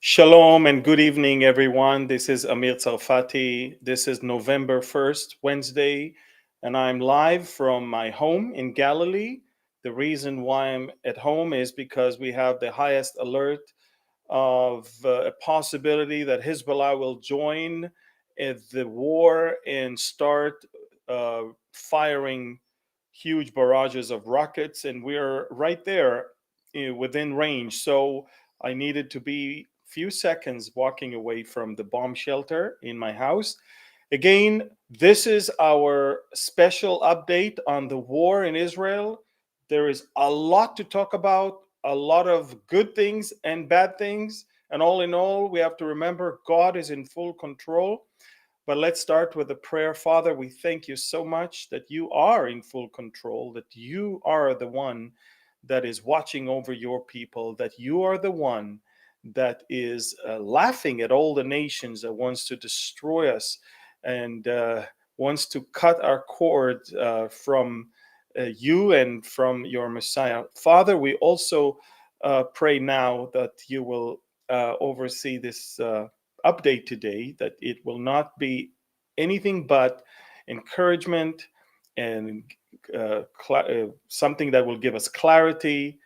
Shalom and good evening, everyone. This is Amir Tsarfati. This is November 1st, Wednesday, and I'm live from my home in Galilee. The reason why I'm at home is because we have the highest alert of a possibility that Hezbollah will join the war and start firing huge barrages of rockets. And we're right there within range. So I needed to be few seconds walking away from the bomb shelter in my house. Again, this is our special update on the war in Israel. There is a lot to talk about, a lot of good things and bad things. And all in all, we have to remember God is in full control. But let's start with a prayer. Father, we thank you so much that you are in full control, that you are the one that is watching over your people, that you are the one that is laughing at all the nations that wants to destroy us and wants to cut our cord from you and from your Messiah. Father, we also pray now that you will oversee this update today, that it will not be anything but encouragement and something that will give us clarity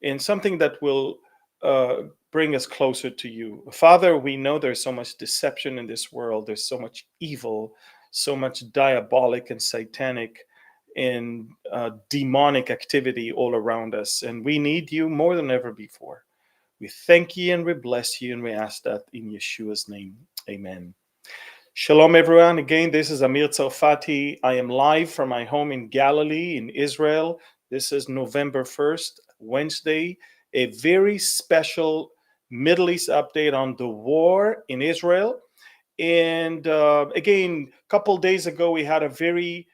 and something that will uh, bring us closer to you. Father, we know there's so much deception in this world, there's so much evil, so much diabolic and satanic and demonic activity all around us, and we need you more than ever before. We thank you and we bless you, and we ask that in Yeshua's name. Amen. Shalom, everyone. Again, this is Amir Tsarfati. I am live from my home in Galilee, in Israel. This is November 1st, Wednesday, a very special Middle East update on the war in Israel. And again, a couple days ago, we had a very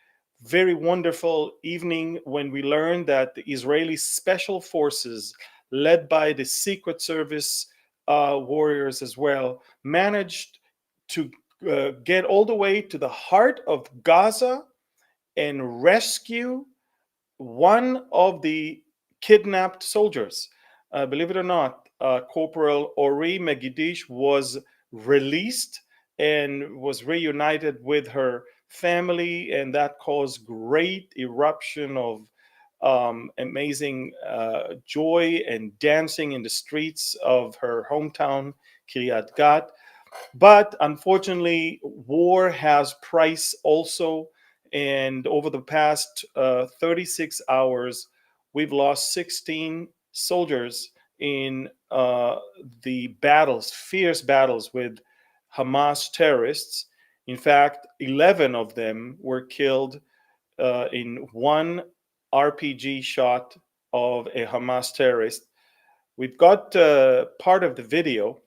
wonderful evening when we learned that the Israeli special forces, led by the Secret Service warriors as well, managed to get all the way to the heart of Gaza and rescue one of the kidnapped soldiers. Believe it or not, Corporal Ori Megidish was released and was reunited with her family, and that caused great eruption of amazing joy and dancing in the streets of her hometown, Kiryat Gat. But unfortunately, war has price also. And over the past 36 hours, we've lost 16 soldiers in the battles, fierce battles with Hamas terrorists. In fact, 11 of them were killed in one RPG shot of a Hamas terrorist. We've got part of the video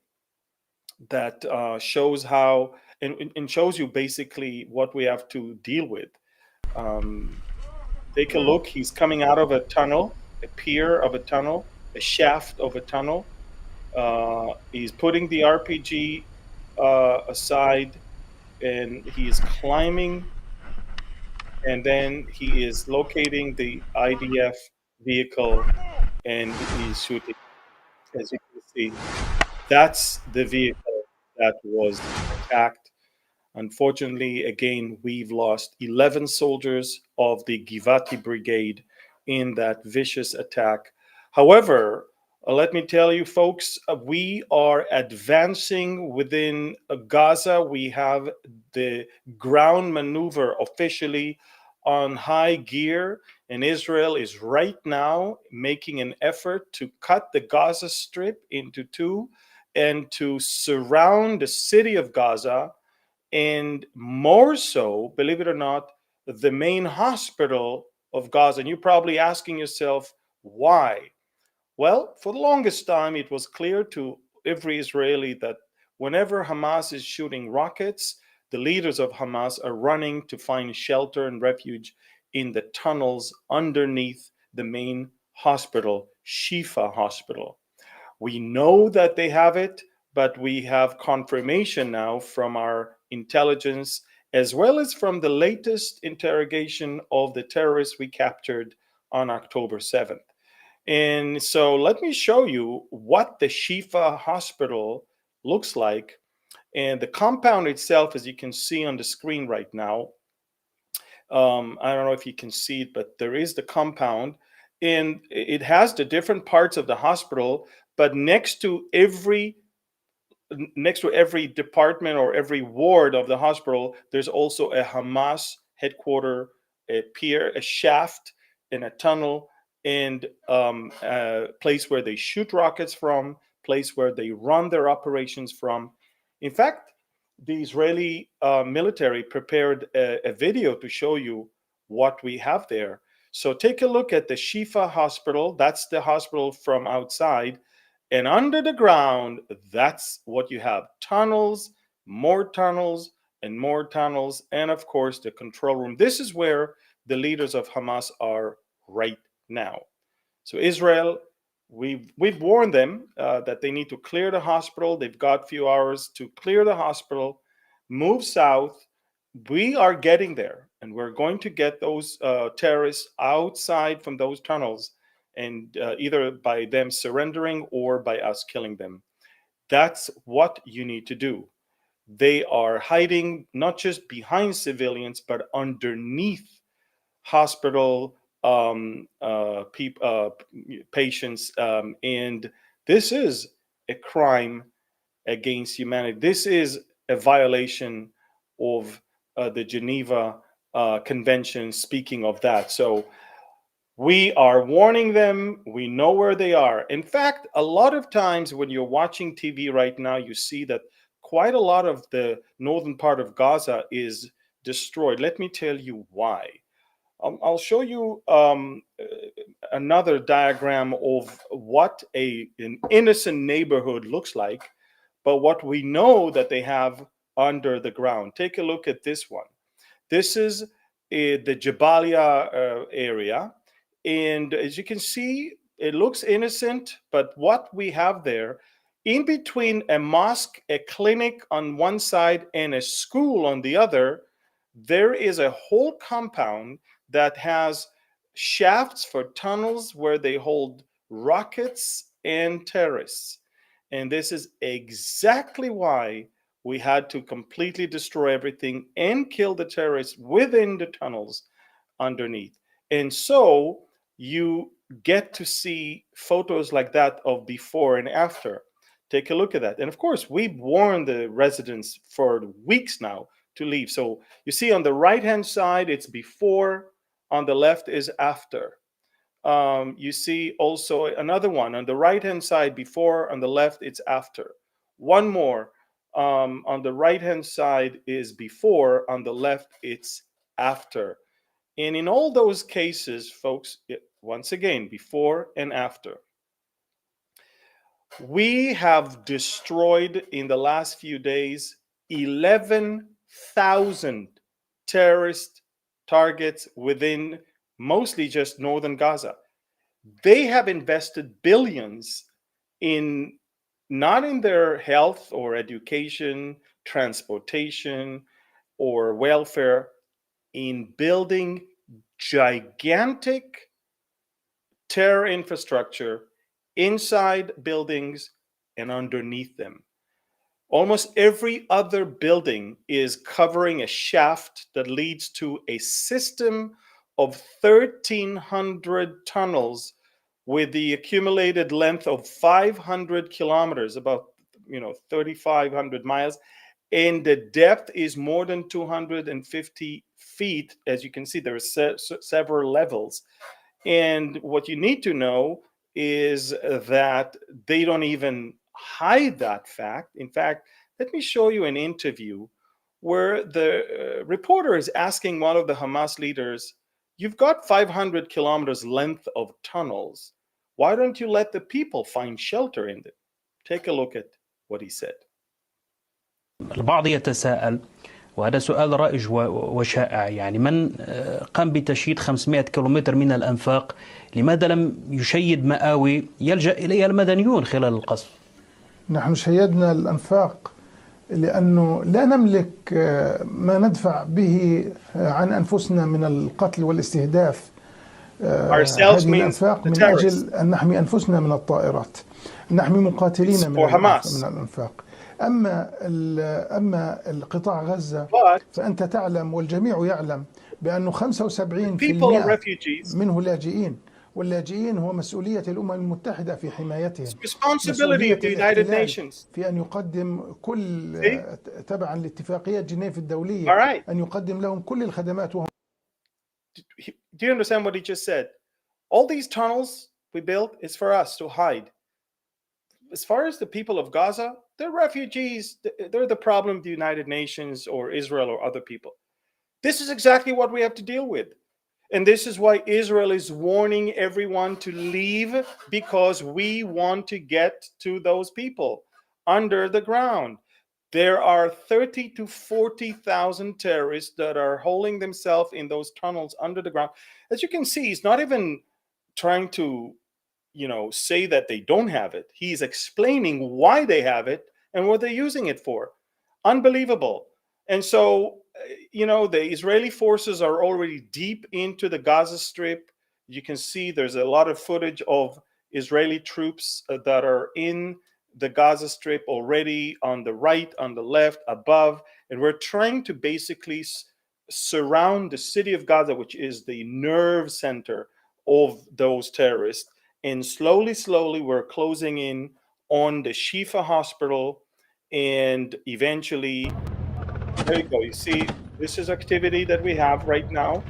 that shows how and shows you basically what we have to deal with. Um, Take a look. He's coming out of a tunnel, a pier of a tunnel, a shaft of a tunnel. He's putting the RPG aside and he is climbing, and then he is locating the IDF vehicle and he's shooting. As you can see, that's the vehicle that was attacked. Unfortunately, again, we've lost 11 soldiers of the Givati Brigade in that vicious attack. However, let me tell you, folks, we are advancing within Gaza. We have the ground maneuver officially on high gear, and Israel is right now making an effort to cut the Gaza Strip into two and to surround the city of Gaza, and more so, believe it or not, the main hospital of Gaza. And you're probably asking yourself, why? Well, for the longest time, it was clear to every Israeli that whenever Hamas is shooting rockets, the leaders of Hamas are running to find shelter and refuge in the tunnels underneath the main hospital, Shifa Hospital. We know that they have it, but we have confirmation now from our intelligence as well as from the latest interrogation of the terrorists we captured on October 7th. And so let me show you what the Shifa hospital looks like. And the compound itself, as you can see on the screen right now, I don't know if you can see it, but there is the compound, and it has the different parts of the hospital, but next to every department or every ward of the hospital, there's also a Hamas headquarter, a pier, a shaft, and a tunnel, and a place where they shoot rockets from, place where they run their operations from. In fact, the Israeli military prepared a video to show you what we have there. So take a look at the Shifa hospital. That's the hospital from outside. And under the ground, that's what you have: tunnels, more tunnels, and more tunnels. And of course, the control room. This is where the leaders of Hamas are right now. So Israel, we've warned them that they need to clear the hospital. They've got a few hours to clear the hospital, move south. We are getting there, and we're going to get those terrorists outside from those tunnels, and either by them surrendering or by us killing them. That's what you need to do. They are hiding not just behind civilians, but underneath hospital patients. And this is a crime against humanity. This is a violation of the Geneva Convention, speaking of that. So we are warning them. We know where they are. In fact, a lot of times when you're watching TV right now, you see that quite a lot of the northern part of Gaza is destroyed. Let me tell you why. I'll show you another diagram of what an innocent neighborhood looks like, but what we know that they have under the ground. Take a look at this one. This is the Jabalia area. And as you can see, it looks innocent, but what we have there, in between a mosque, a clinic on one side, and a school on the other, there is a whole compound that has shafts for tunnels where they hold rockets and terrorists. And this is exactly why we had to completely destroy everything and kill the terrorists within the tunnels underneath. And so you get to see photos like that of before and after. Take a look at that. And of course, we've warned the residents for weeks now to leave. So you see on the right-hand side, it's before, on the left is after. You see also another one on the right-hand side, before, on the left, it's after. One more, on the right-hand side is before, on the left, it's after. And in all those cases, folks, once again, before and after, we have destroyed in the last few days 11,000 terrorist targets within mostly just northern Gaza. They have invested billions in, not in their health or education, transportation, or welfare, in building gigantic terror infrastructure inside buildings and underneath them. Almost every other building is covering a shaft that leads to a system of 1,300 tunnels with the accumulated length of 500 kilometers, about 3,500 miles, and the depth is more than 250 feet. As you can see, there are several levels. And what you need to know is that they don't even hide that fact. In fact, let me show you an interview where the reporter is asking one of the Hamas leaders, "You've got 500 kilometers length of tunnels. Why don't you let the people find shelter in them?" Take a look at what he said. البعض يتساءل، وهذا سؤال رائج وشائع، يعني من قام بتشييد 500 كيلومتر من الأنفاق، لماذا لم يشيد مآوي يلجأ إليها المدنيون خلال القصف؟ نحن شيدنا الأنفاق لأنه لا نملك ما ندفع به عن أنفسنا من القتل والاستهداف Ourselves هذه means الأنفاق the من terrorists. أجل أن نحمي أنفسنا من الطائرات، نحمي It's مقاتلين for Hamas. من الأنفاق. أما القطاع غزة But فأنت تعلم والجميع يعلم بأنه 75% people are refugees. منه لاجئين، واللاجئين هو مسؤولية الأمم المتحدة في حمايتهم، It's responsibility مسؤولية of the United الاحتلال Nations. في أن يقدم كل See? تبعا لاتفاقية جنيف All الدولية right. أن يقدم لهم كل الخدمات. وهم Do you understand what he just said? All these tunnels we built is for us to hide. As far as the people of Gaza, they're refugees. They're the problem of the United Nations or Israel or other people. This is exactly what we have to deal with. And this is why Israel is warning everyone to leave, because we want to get to those people under the ground. There are 30 to 40,000 terrorists that are holding themselves in those tunnels under the ground. As you can see, he's not even trying to, say that they don't have it. He's explaining why they have it and what they're using it for. Unbelievable. And so, the Israeli forces are already deep into the Gaza Strip. You can see there's a lot of footage of Israeli troops that are in the Gaza Strip already, on the right, on the left, above. And we're trying to basically surround the city of Gaza, which is the nerve center of those terrorists. And slowly, we're closing in on the Shifa hospital. And eventually, there you go. You see, this is activity that we have right now.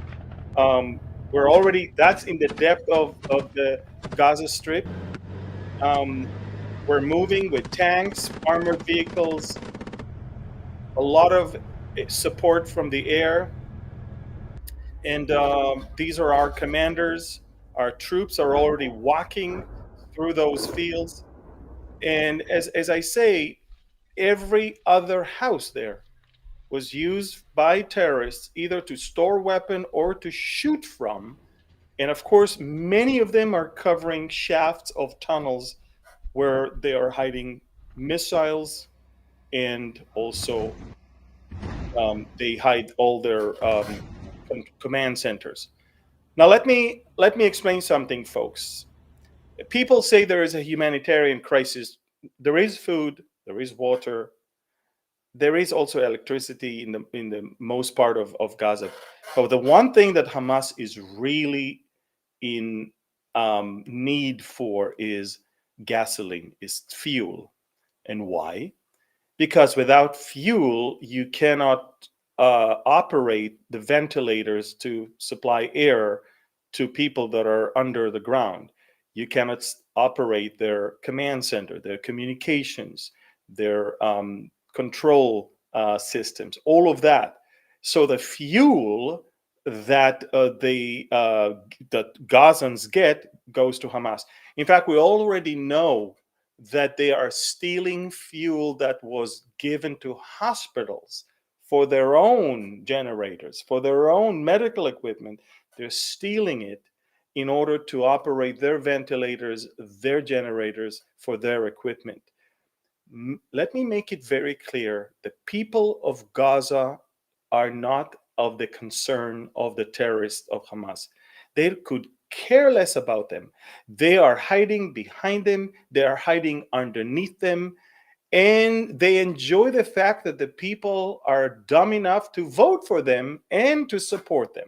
We're already, that's in the depth of the Gaza Strip. We're moving with tanks, armored vehicles, a lot of support from the air. And these are our commanders. Our troops are already walking through those fields. And as I say, every other house there was used by terrorists either to store weapon or to shoot from. And of course, many of them are covering shafts of tunnels where they are hiding missiles, and also they hide all their command centers. Now, let me explain something, folks. People say there is a humanitarian crisis. There is food, there is water, there is also electricity in the most part of Gaza. But the one thing that Hamas is really in need for is gasoline, is fuel. And why? Because without fuel, you cannot operate the ventilators to supply air to people that are under the ground. You cannot operate their command center, their communications, their control systems, all of that. So the fuel that that Gazans get goes to Hamas. In fact, we already know that they are stealing fuel that was given to hospitals for their own generators, for their own medical equipment. They're stealing it in order to operate their ventilators, their generators, for their equipment. Let me make it very clear: the people of Gaza are not of the concern of the terrorists of Hamas. They could care less about them. They are hiding behind them, they are hiding underneath them, and they enjoy the fact that the people are dumb enough to vote for them and to support them.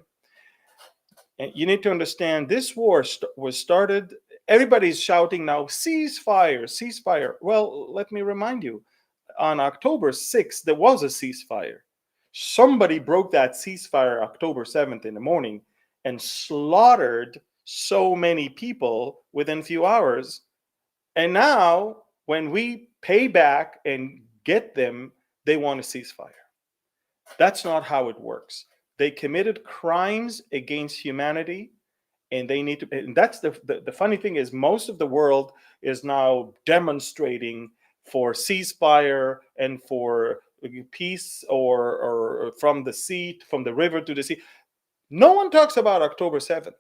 And you need to understand, this war was started. Everybody's shouting now, ceasefire, ceasefire. Well, let me remind you, on October 6th, there was a ceasefire. Somebody broke that ceasefire October 7th in the morning and slaughtered so many people within a few hours. And now, when we pay back and get them, they want a ceasefire. That's not how it works. They committed crimes against humanity, and they need to. And that's the funny thing is, most of the world is now demonstrating for ceasefire and for peace, or from the sea, from the river to the sea. No one talks about October 7th,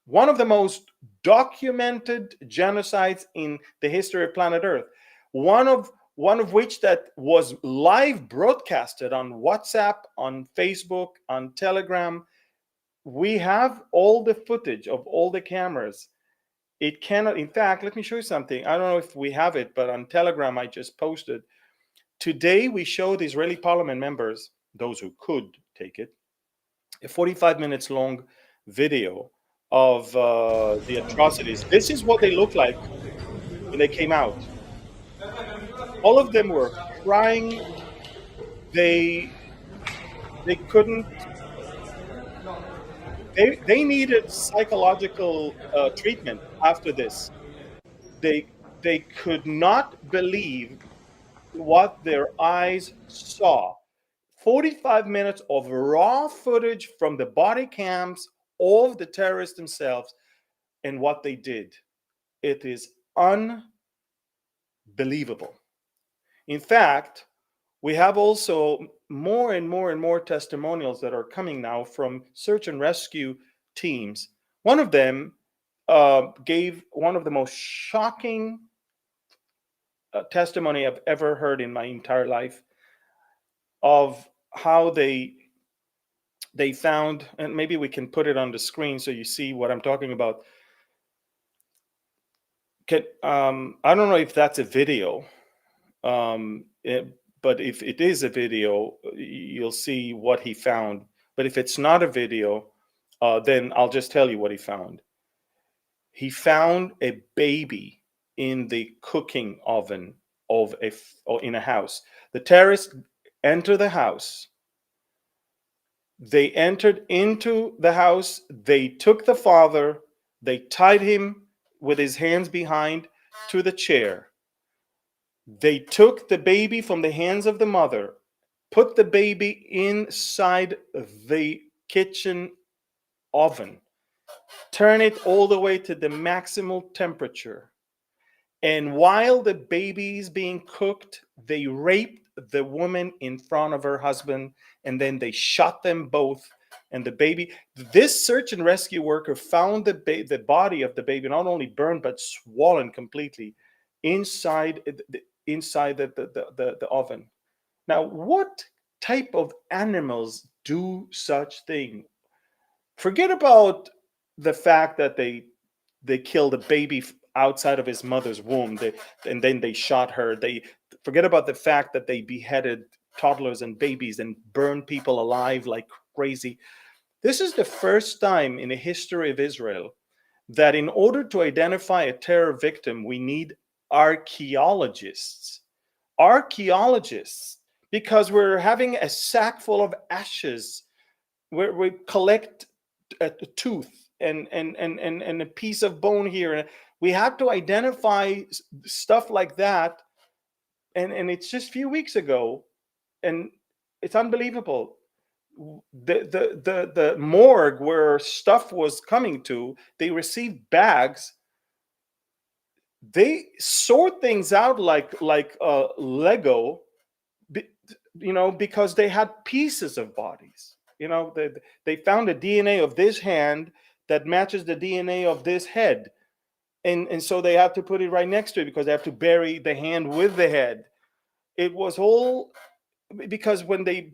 one of the most documented genocides in the history of planet Earth, one of which that was live broadcasted on WhatsApp, on Facebook, on Telegram. we have all the footage of all the cameras. It cannot, in fact, let me show you something. I don't know if we have it, but on Telegram, I just posted. Today, we showed Israeli parliament members, those who could take it, a 45 minutes long video of the atrocities. This is what they look like when they came out. All of them were crying. They couldn't. They needed psychological treatment after this. They could not believe what their eyes saw. 45 minutes of raw footage from the body cams of the terrorists themselves and what they did. It is unbelievable. In fact, we have also more and more and more testimonials that are coming now from search and rescue teams. One of them gave one of the most shocking testimony I've ever heard in my entire life of how they found, and maybe we can put it on the screen so you see what I'm talking about. I don't know if that's a video, but if it is a video, you'll see what he found. But if it's not a video, then I'll just tell you what he found. He found a baby in the cooking oven of in a house. The terrorists enter the house. They entered into the house. They took the father. They tied him with his hands behind to the chair. They took the baby from the hands of the mother, put the baby inside the kitchen oven, turn it all the way to the maximal temperature. And while the baby is being cooked, they raped the woman in front of her husband, and then they shot them both. And the baby, this search and rescue worker found the body of the baby not only burned but swollen completely inside the oven. Now, what type of animals do such thing? Forget about the fact that they killed a baby outside of his mother's womb, and then they shot her. They forget about the fact that they beheaded toddlers and babies and burned people alive like crazy. This is the first time in the history of Israel that in order to identify a terror victim, we need archaeologists. Archaeologists, because we're having a sack full of ashes where we collect a tooth and a piece of bone here. We have to identify stuff like that. And it's just a few weeks ago, and it's unbelievable. The morgue where stuff was coming to, they received bags. They sort things out like Lego, because they had pieces of bodies. They found the DNA of this hand that matches the DNA of this head, and so they have to put it right next to it because they have to bury the hand with the head. It was all because when they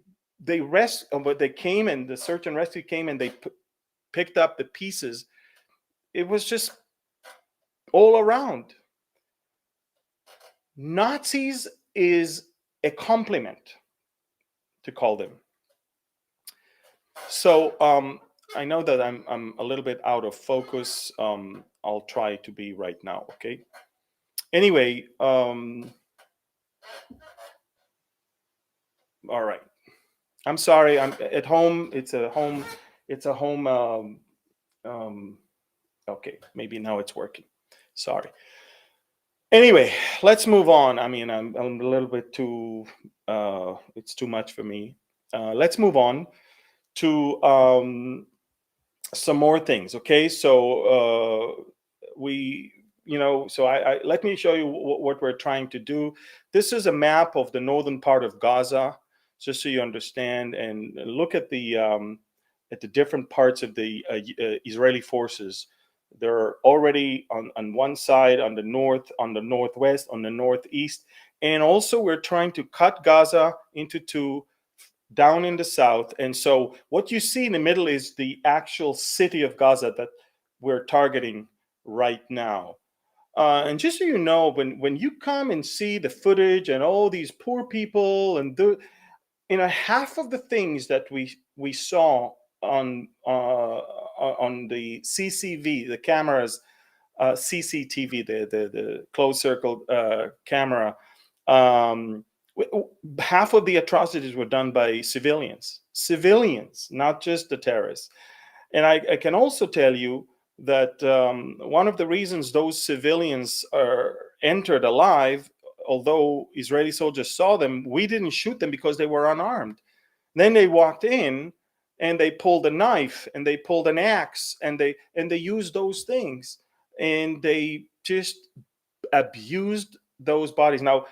came, and the search and rescue came, and they picked up the pieces, it was just all around. Nazis is a compliment to call them. So I know that I'm a little bit out of focus. I'll try to be right now. Okay. Anyway, all right. I'm sorry. I'm at home. It's a home. Okay, maybe now it's working. Sorry. Anyway, let's move on. I mean, I'm a little bit too. It's too much for me. Let's move on to some more things. Okay, so I let me show you what we're trying to do. This is a map of the northern part of Gaza, just so you understand, and look at the different parts of the Israeli forces. They're already on one side, on the north, on the northwest, on the northeast, and also we're trying to cut Gaza into two. down in the south. And so what you see in the middle is the actual city of Gaza that we're targeting right now. And just so you know, when you come and see the footage and all these poor people and half of the things that we saw on the CCV, the cameras, CCTV, the closed circle camera, um, half of the atrocities were done by civilians, not just the terrorists. And I can also tell you that one of the reasons those civilians are entered alive, although Israeli soldiers saw them, we didn't shoot them because they were unarmed. Then they walked in and they pulled a knife and they pulled an axe and they used those things and they just abused those bodies. Now,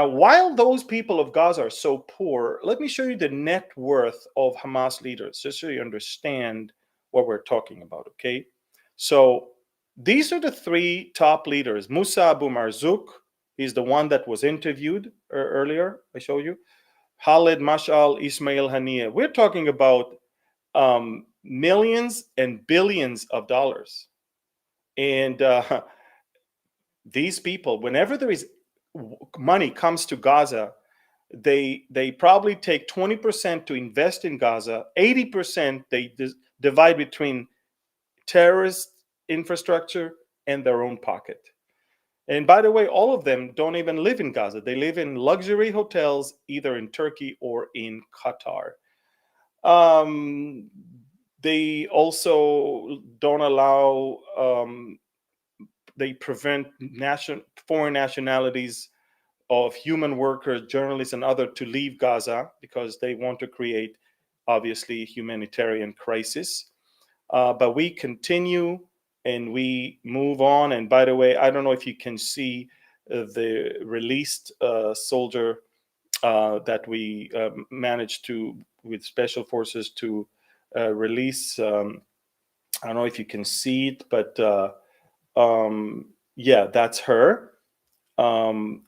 while those people of Gaza are so poor, let me show you the net worth of Hamas leaders, just so you understand what we're talking about, okay? So these are the three top leaders. Musa Abu Marzouk, he's the one that was interviewed earlier, I showed you. Khalid Mashal, Ismail Haniyeh. We're talking about millions and billions of dollars. And these people, whenever there is money comes to Gaza, they probably take 20% to invest in Gaza, 80% they divide between terrorist infrastructure and their own pocket. And by the way, all of them don't even live in Gaza. They live in luxury hotels, either in Turkey or in Qatar. They also don't allow, they prevent foreign nationalities of human workers, journalists, and others to leave Gaza because they want to create, obviously, humanitarian crisis. But we continue and we move on. And by the way, I don't know if you can see the released soldier that we managed to, with special forces, to release. I don't know if you can see it, but yeah, that's her. I don't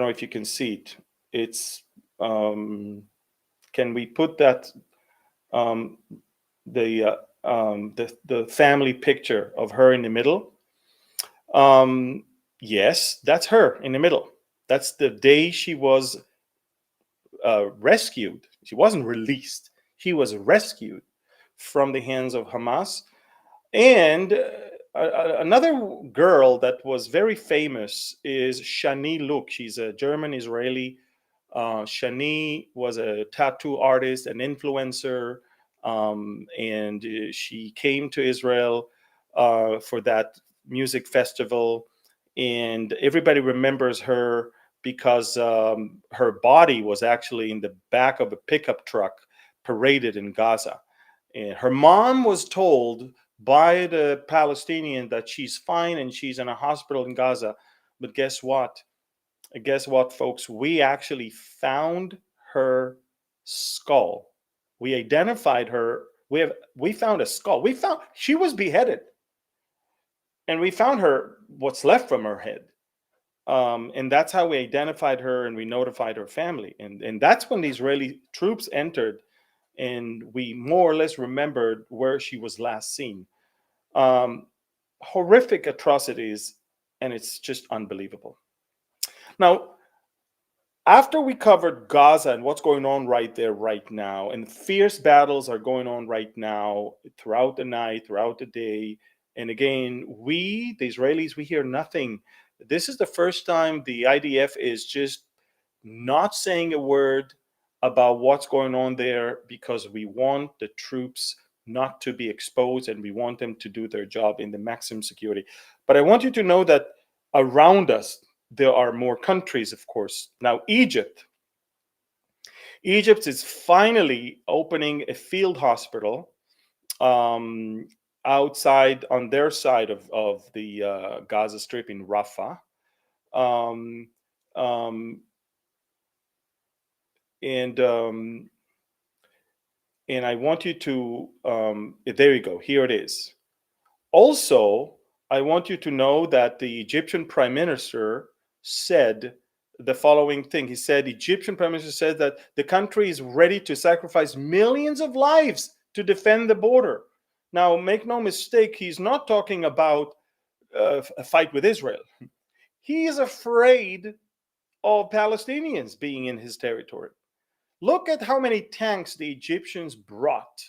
know if you can see it. It's can we put that the family picture of her in the middle? Yes, that's her in the middle. That's the day she was rescued. She wasn't released. She was rescued from the hands of Hamas. And another girl that was very famous is Shani Luk. She's a German Israeli. Shani was a tattoo artist, an influencer, and she came to Israel for that music festival. And everybody remembers her because her body was actually in the back of a pickup truck paraded in Gaza. And her mom was told by the Palestinian that she's fine and she's in a hospital in Gaza. But guess what? Guess what, folks? We actually found her skull. We identified her. We found a skull. She was beheaded, and we found her what's left from her head. And that's how we identified her, and we notified her family. And that's when the Israeli troops entered, and we more or less remembered where she was last seen. Horrific atrocities, and it's just unbelievable. Now, after we covered Gaza and what's going on right there right now, and fierce battles are going on right now throughout the night, throughout the day. And again, the Israelis, we hear nothing. This is the first time the IDF is just not saying a word about what's going on there, because we want the troops not to be exposed and we want them to do their job in the maximum security. But I want you to know that around us, there are more countries, of course. Now, Egypt is finally opening a field hospital outside on their side of the Gaza Strip in Rafah. Um, um, and I want you to, there you go, here it is. Also, I want you to know that the Egyptian Prime Minister said the following thing. He said, Egyptian Prime Minister said that the country is ready to sacrifice millions of lives to defend the border. Now, make no mistake, he's not talking about a fight with Israel. He is afraid of Palestinians being in his territory. Look at how many tanks the Egyptians brought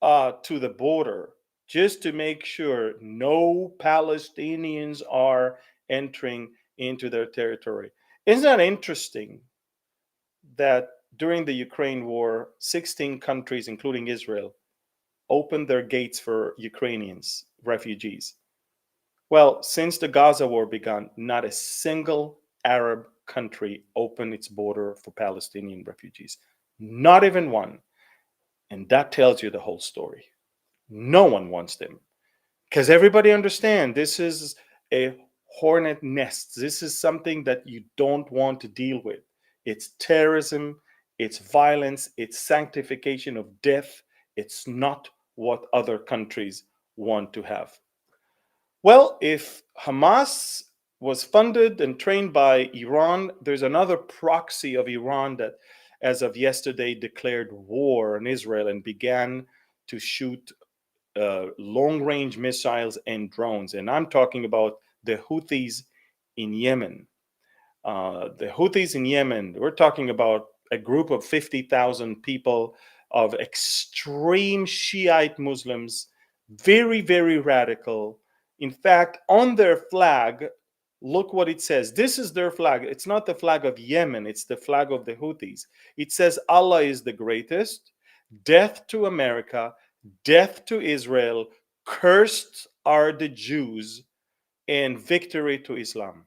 to the border just to make sure no Palestinians are entering into their territory. Isn't that interesting that during the Ukraine war, 16 countries, including Israel, opened their gates for Ukrainians, refugees? Well, since the Gaza war began, not a single Arab country opened its border for Palestinian refugees. Not even one. And that tells you the whole story. No one wants them. Because everybody understands this is a hornet nest. This is something that you don't want to deal with. It's terrorism, it's violence, it's sanctification of death. It's not what other countries want to have. Well, if Hamas was funded and trained by Iran, there's another proxy of Iran that, as of yesterday, declared war on Israel and began to shoot long-range missiles and drones. And I'm talking about the Houthis in Yemen. The Houthis in Yemen, we're talking about a group of 50,000 people of extreme Shiite Muslims, very, very radical. In fact, on their flag, look what it says. This is their flag. It's not the flag of Yemen, it's the flag of the Houthis. It says, Allah is the greatest, death to America, death to Israel, cursed are the Jews, and victory to Islam.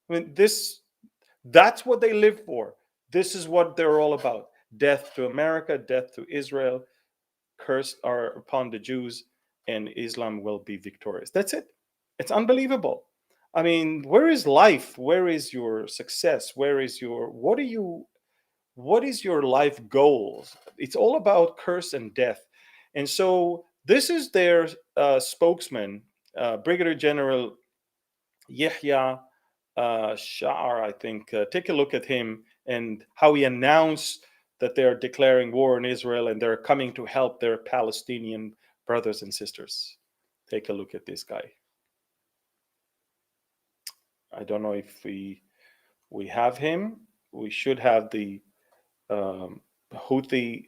I mean, that's what they live for. This is what they're all about. Death to America, death to Israel, cursed are upon the Jews, and Islam will be victorious. That's it. It's unbelievable. I mean, where is life? Where is your success? Where is your, what is your life goals? It's all about curse and death. And so this is their spokesman, Brigadier General Yahya Sha'ar, I think. Take a look at him and how he announced that they're declaring war on Israel and they're coming to help their Palestinian brothers and sisters. Take a look at this guy. I don't know if we have him. We should have the Houthi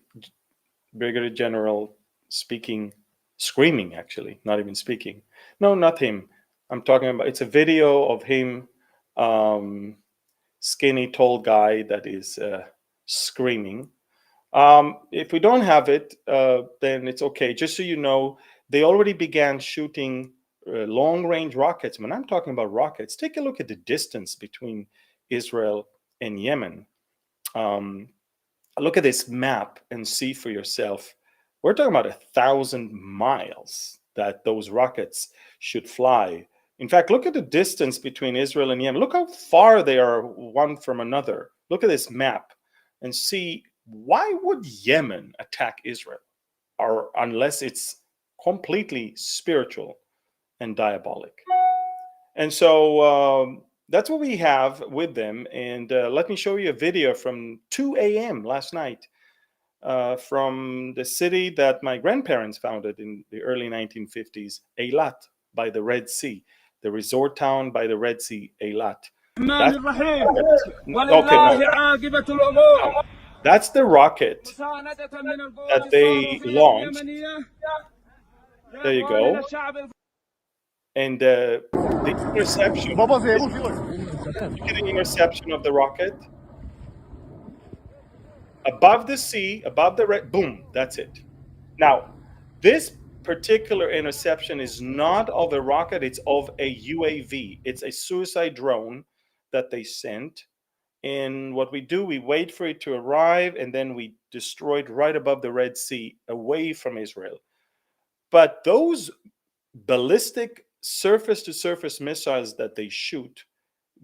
Brigadier General speaking, screaming actually, not even speaking. No, not him. I'm talking about, it's a video of him, skinny, tall guy that is screaming. If we don't have it, then it's okay. Just so you know, they already began shooting long-range rockets. When I'm talking about rockets, take a look at the distance between Israel and Yemen. Look at this map and see for yourself. We're talking about 1,000 miles that those rockets should fly. In fact, look at the distance between Israel and Yemen. Look how far they are one from another. Look at this map and see, why would Yemen attack Israel? Or unless it's completely spiritual and diabolic. And so that's what we have with them. And let me show you a video from 2 a.m. last night from the city that my grandparents founded in the early 1950s, Eilat, by the Red Sea, the resort town by the Red Sea, Eilat. That's the rocket that they launched. There you go. And the interception, look at the interception of the rocket. Above the sea, above the red, boom, that's it. Now, this particular interception is not of a rocket, it's of a UAV. It's a suicide drone that they sent. And what we do, we wait for it to arrive, and then we destroy it right above the Red Sea, away from Israel. But those ballistic surface-to-surface missiles that they shoot,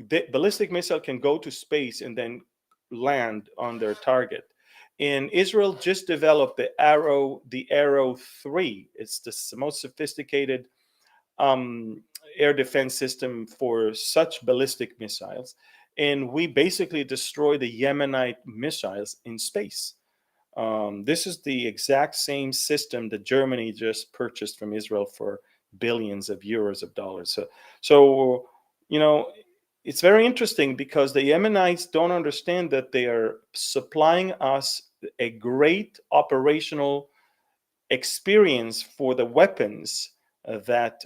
the ballistic missile can go to space and then land on their target. And Israel just developed the Arrow 3. It's the most sophisticated air defense system for such ballistic missiles. and we basically destroy the Yemenite missiles in space. This is the exact same system that Germany just purchased from Israel for billions of euros of dollars. So you know, it's very interesting because the Yemenites don't understand that they are supplying us a great operational experience for the weapons that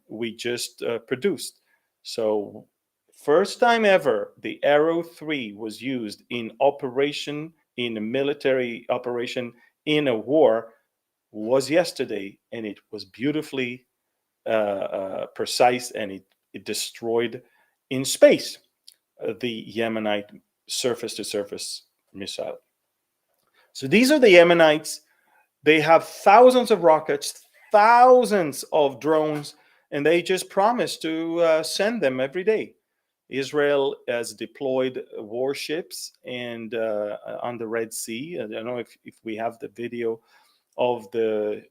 we just produced. So, first time ever, the Arrow 3 was used in operation, in a military operation, in a war, was yesterday, and it was beautifully precise, and it destroyed in space the Yemenite surface to surface missile. So these are the Yemenites. They have thousands of rockets, thousands of drones, and they just promise to send them every day. Israel has deployed warships and on the Red Sea. I don't know if we have the video of the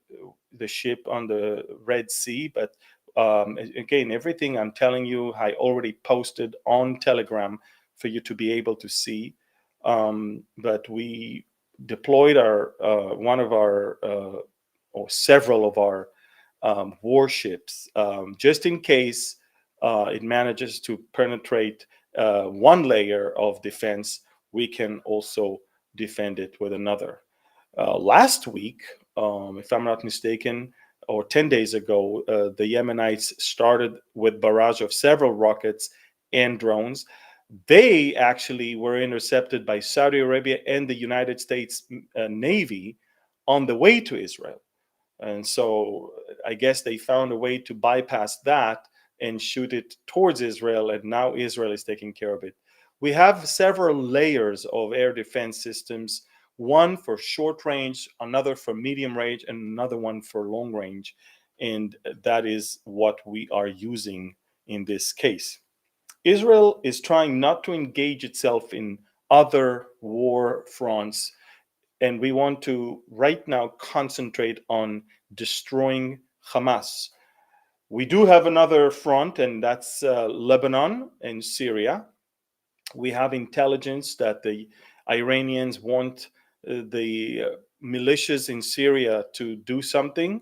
ship on the Red Sea, but again, everything I'm telling you, I already posted on Telegram for you to be able to see. But we deployed our one of our or several of our warships just in case it manages to penetrate one layer of defense. We can also defend it with another. Last week, if I'm not mistaken, or 10 days ago, the Yemenites started with barrage of several rockets and drones. They actually were intercepted by Saudi Arabia and the United States Navy on the way to Israel. And so I guess they found a way to bypass that and shoot it towards Israel, and now Israel is taking care of it. We have several layers of air defense systems, one for short range, another for medium range, and another one for long range. And that is what we are using in this case. Israel is trying not to engage itself in other war fronts, and we want to right now concentrate on destroying Hamas. We do have another front, and that's Lebanon and Syria. We have intelligence that the Iranians want the militias in Syria to do something.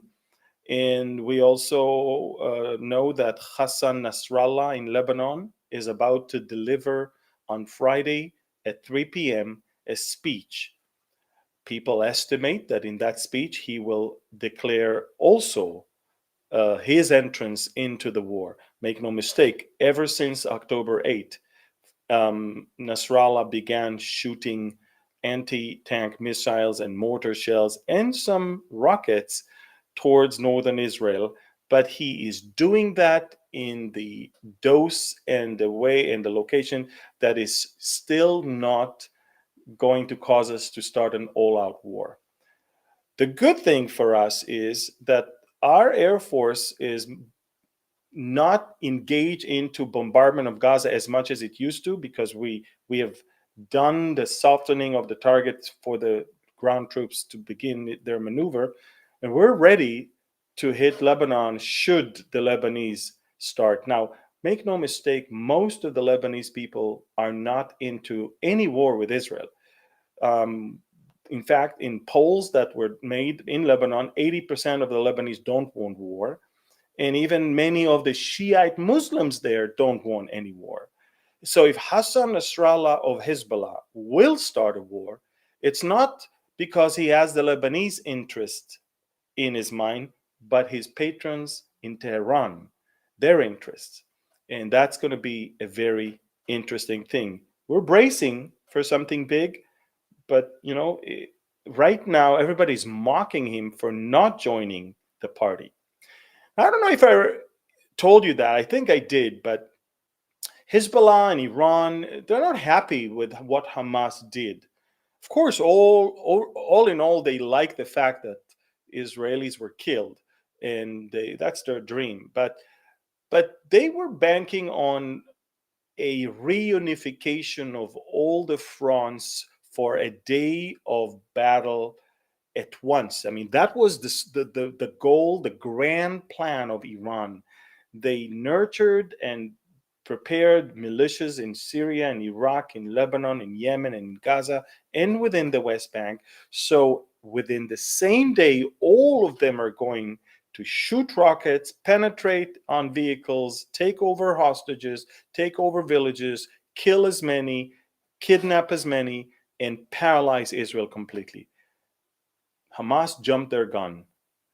And we also know that Hassan Nasrallah in Lebanon is about to deliver on Friday at 3 p.m. a speech. People estimate that in that speech he will declare also his entrance into the war. Make no mistake, ever since October 8th, Nasrallah began shooting anti-tank missiles and mortar shells and some rockets towards northern Israel. But he is doing that in the dose and the way and the location that is still not going to cause us to start an all-out war. The good thing for us is that our Air Force is not engaged into bombardment of Gaza as much as it used to, because we have done the softening of the targets for the ground troops to begin their maneuver, and we're ready to hit Lebanon should the Lebanese start. Now, make no mistake, most of the Lebanese people are not into any war with Israel. In fact, in polls that were made in Lebanon, 80% of the Lebanese don't want war. And even many of the Shiite Muslims there don't want any war. So if Hassan Nasrallah of Hezbollah will start a war, it's not because he has the Lebanese interest in his mind, but his patrons in Tehran, their interests. And that's going to be a very interesting thing. We're bracing for something big, but right now everybody's mocking him for not joining the party. I don't know if I told you that. I think I did, but Hezbollah and Iran, they're not happy with what Hamas did. Of course, all in all, they like the fact that Israelis were killed, and that's their dream. But they were banking on a reunification of all the fronts for a day of battle at once. I mean, that was the goal, the grand plan of Iran. They nurtured and prepared militias in Syria and Iraq, in Lebanon, in Yemen, and in Gaza, and within the West Bank. So within the same day, all of them are going to shoot rockets, penetrate on vehicles, take over hostages, take over villages, kill as many, kidnap as many, and paralyze Israel completely. Hamas jumped their gun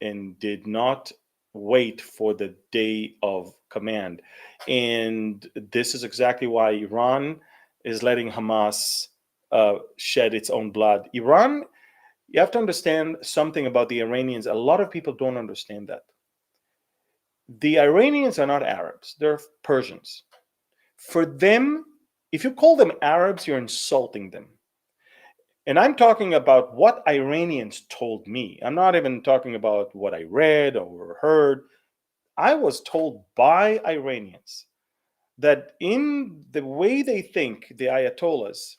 and did not wait for the day of command. And this is exactly why Iran is letting Hamas shed its own blood. Iran, you have to understand something about the Iranians. A lot of people don't understand that. The Iranians are not Arabs, they're Persians. For them, if you call them Arabs, you're insulting them. And I'm talking about what Iranians told me. I'm not even talking about what I read or heard. I was told by Iranians that in the way they think, the Ayatollahs,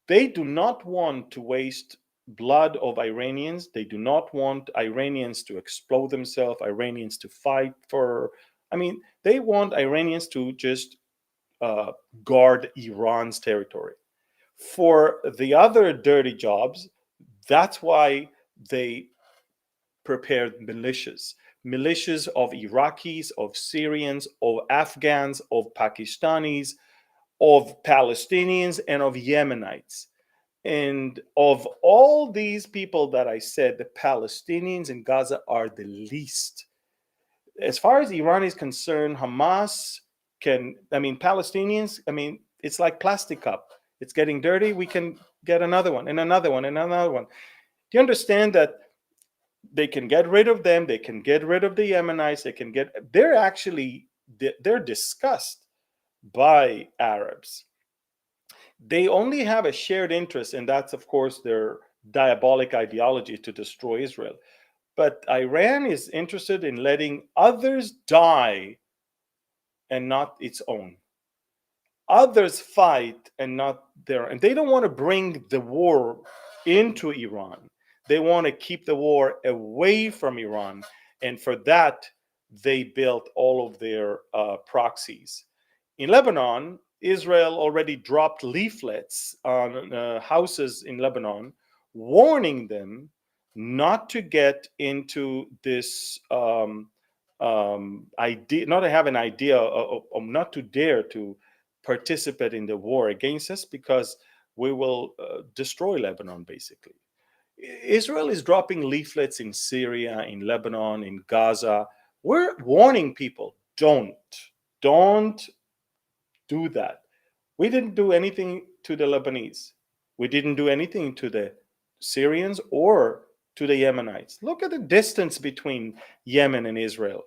they do not want to waste blood of Iranians. They do not want Iranians to explode themselves, Iranians to fight for. I mean, they want Iranians to just guard Iran's territory. For the other dirty jobs, that's why they prepared militias of Iraqis, of Syrians, of Afghans, of Pakistanis, of Palestinians, and of Yemenites. And of all these people that I said, the Palestinians in Gaza are the least. As far as Iran is concerned, Hamas Palestinians, it's like plastic cup. It's getting dirty. We can get another one and another one and another one. Do you understand that they can get rid of them? They can get rid of the Yemenites. They're discussed by Arabs. They only have a shared interest, and that's, of course, their diabolic ideology to destroy Israel. But Iran is interested in letting others die and not its own. Others fight and not their, and they don't want to bring the war into Iran. They want to keep the war away from Iran. And for that, they built all of their proxies. In Lebanon, Israel already dropped leaflets on houses in Lebanon, warning them not to get into this idea, not to have an idea, or not to dare to participate in the war against us, because we will destroy Lebanon, basically. Israel is dropping leaflets in Syria, in Lebanon, in Gaza. We're warning people, don't do that. We didn't do anything to the Lebanese. We didn't do anything to the Syrians or to the Yemenites. Look at the distance between Yemen and Israel.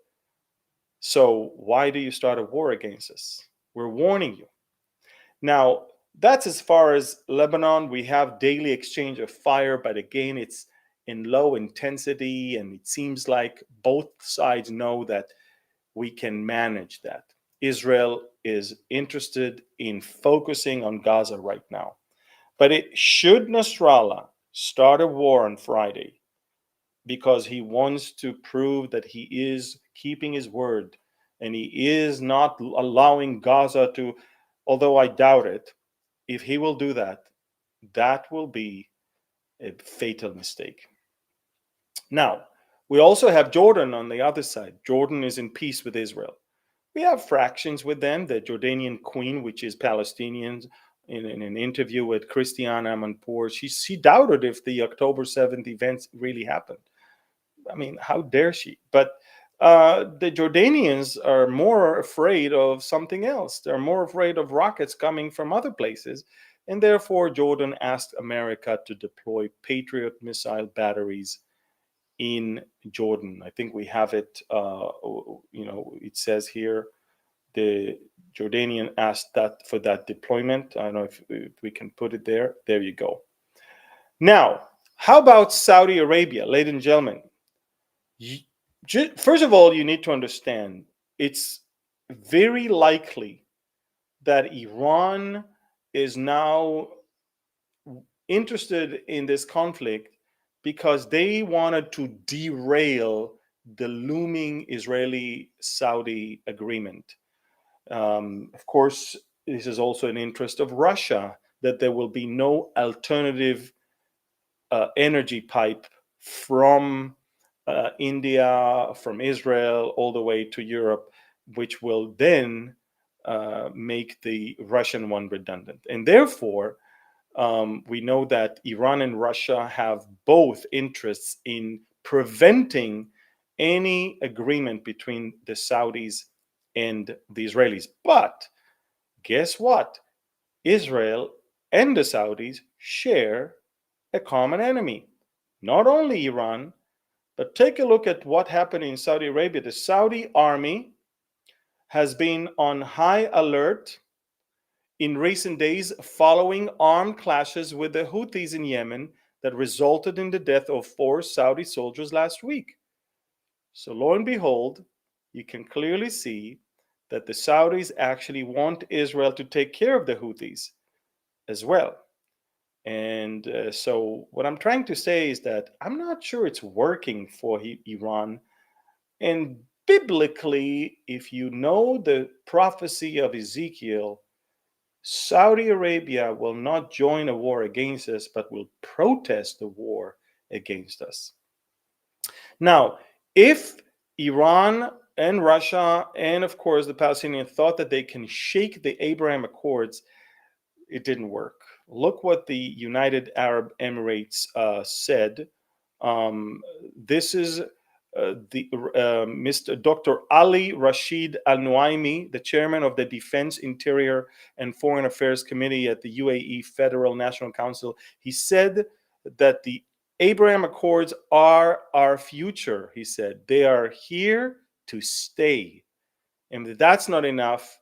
So why do you start a war against us? We're warning you. Now, that's as far as Lebanon. We have daily exchange of fire, but again, it's in low intensity, and it seems like both sides know that we can manage that. Israel is interested in focusing on Gaza right now. But should Nasrallah start a war on Friday because he wants to prove that he is keeping his word and he is not allowing Gaza to, although I doubt it, if he will do that, that will be a fatal mistake. Now, we also have Jordan on the other side. Jordan is in peace with Israel. We have fractions with them. The Jordanian queen, which is Palestinian, in an interview with Christiane Amanpour, she doubted if the October 7th events really happened. I mean, how dare she? But the Jordanians are more afraid of something else. They're more afraid of rockets coming from other places. And therefore, Jordan asked America to deploy Patriot missile batteries in Jordan. I think we have it, it says here, the Jordanian asked that for that deployment. I don't know if we can put it there. There you go. Now, how about Saudi Arabia, ladies and gentlemen? First of all, you need to understand it's very likely that Iran is now interested in this conflict because they wanted to derail the looming Israeli-Saudi agreement. Of course, this is also an interest of Russia that there will be no alternative energy pipe from India, from Israel, all the way to Europe, which will then make the Russian one redundant. And therefore, we know that Iran and Russia have both interests in preventing any agreement between the Saudis and the Israelis. But guess what? Israel and the Saudis share a common enemy. Not only Iran, but take a look at what happened in Saudi Arabia. The Saudi army has been on high alert in recent days following armed clashes with the Houthis in Yemen that resulted in the death of 4 Saudi soldiers last week. So, lo and behold, you can clearly see that the Saudis actually want Israel to take care of the Houthis as well. And so, what I'm trying to say is that I'm not sure it's working for Iran. And biblically, if you know the prophecy of Ezekiel, Saudi Arabia will not join a war against us, but will protest the war against us. Now, if Iran and Russia and, of course, the Palestinians thought that they can shake the Abraham Accords, it didn't work. Look what the United Arab Emirates said. This is Mr. Dr. Ali Rashid Al Nuaimi, the chairman of the Defense, Interior, and Foreign Affairs Committee at the UAE Federal National Council. He said that the Abraham Accords are our future. He said they are here to stay. And if that's not enough,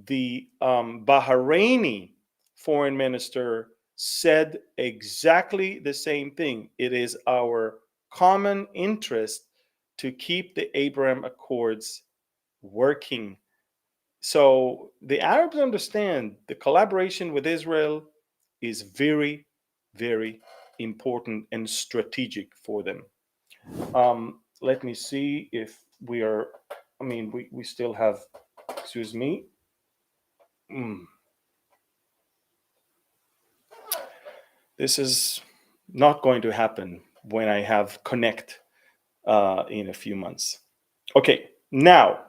the Bahraini foreign minister said exactly the same thing. It is our common interest to keep the Abraham Accords working. So the Arabs understand the collaboration with Israel is very, very important and strategic for them. Let me see if we are, we still have, excuse me. This is not going to happen when I have Connect in a few months. Okay, now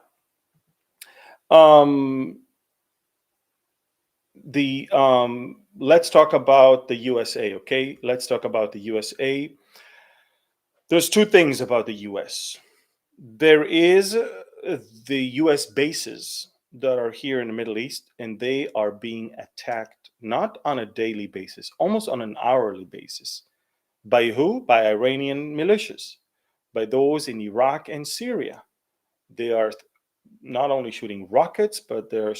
let's talk about the USA. Okay, let's talk about the USA. There's 2 things about the US. There is the US bases that are here in the Middle East, and they are being attacked not on a daily basis, almost on an hourly basis. By who? By Iranian militias, by those in Iraq and Syria. They are not only shooting rockets, but they're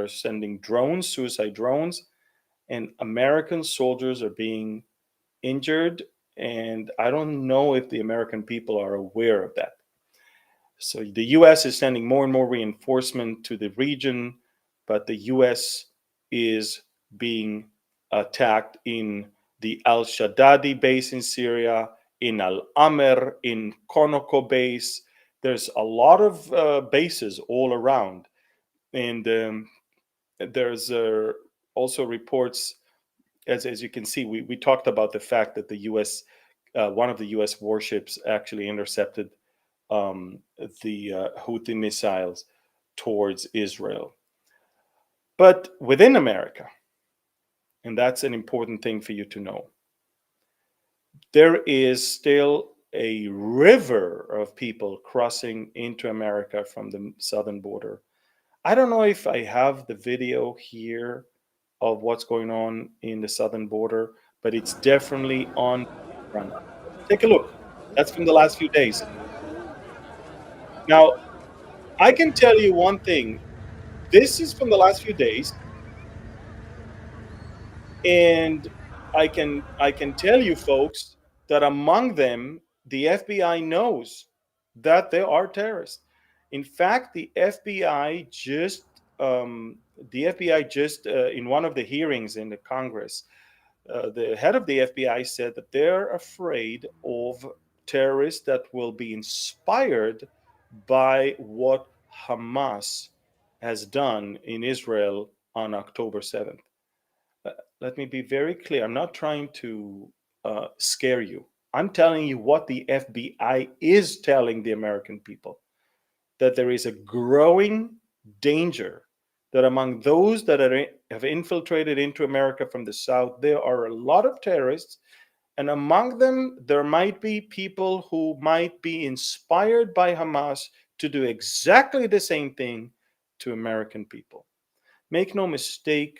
sending drones, suicide drones, and American soldiers are being injured. And I don't know if the American people are aware of that. So the US is sending more and more reinforcement to the region, but the US is being attacked in the Al Shaddadi base in Syria, in Al Amer, in Konoko base. There's a lot of bases all around. And there's also reports, as you can see, we talked about the fact that the US, one of the US warships actually intercepted the Houthi missiles towards Israel. But within America, and that's an important thing for you to know, there is still a river of people crossing into America from the southern border. I don't know if I have the video here of what's going on in the southern border, but it's definitely on run. Take a look. That's from the last few days. Now, I can tell you one thing. This is from the last few days, and I can tell you folks that among them the FBI knows that there are terrorists. In fact, the FBI just in one of the hearings in the Congress, the head of the FBI said that they're afraid of terrorists that will be inspired by what Hamas has done in Israel on October 7th. Let me be very clear. I'm not trying to scare you. I'm telling you what the FBI is telling the American people, that there is a growing danger that among those that have infiltrated into America from the South, there are a lot of terrorists. And among them, there might be people who might be inspired by Hamas to do exactly the same thing to American people. Make no mistake,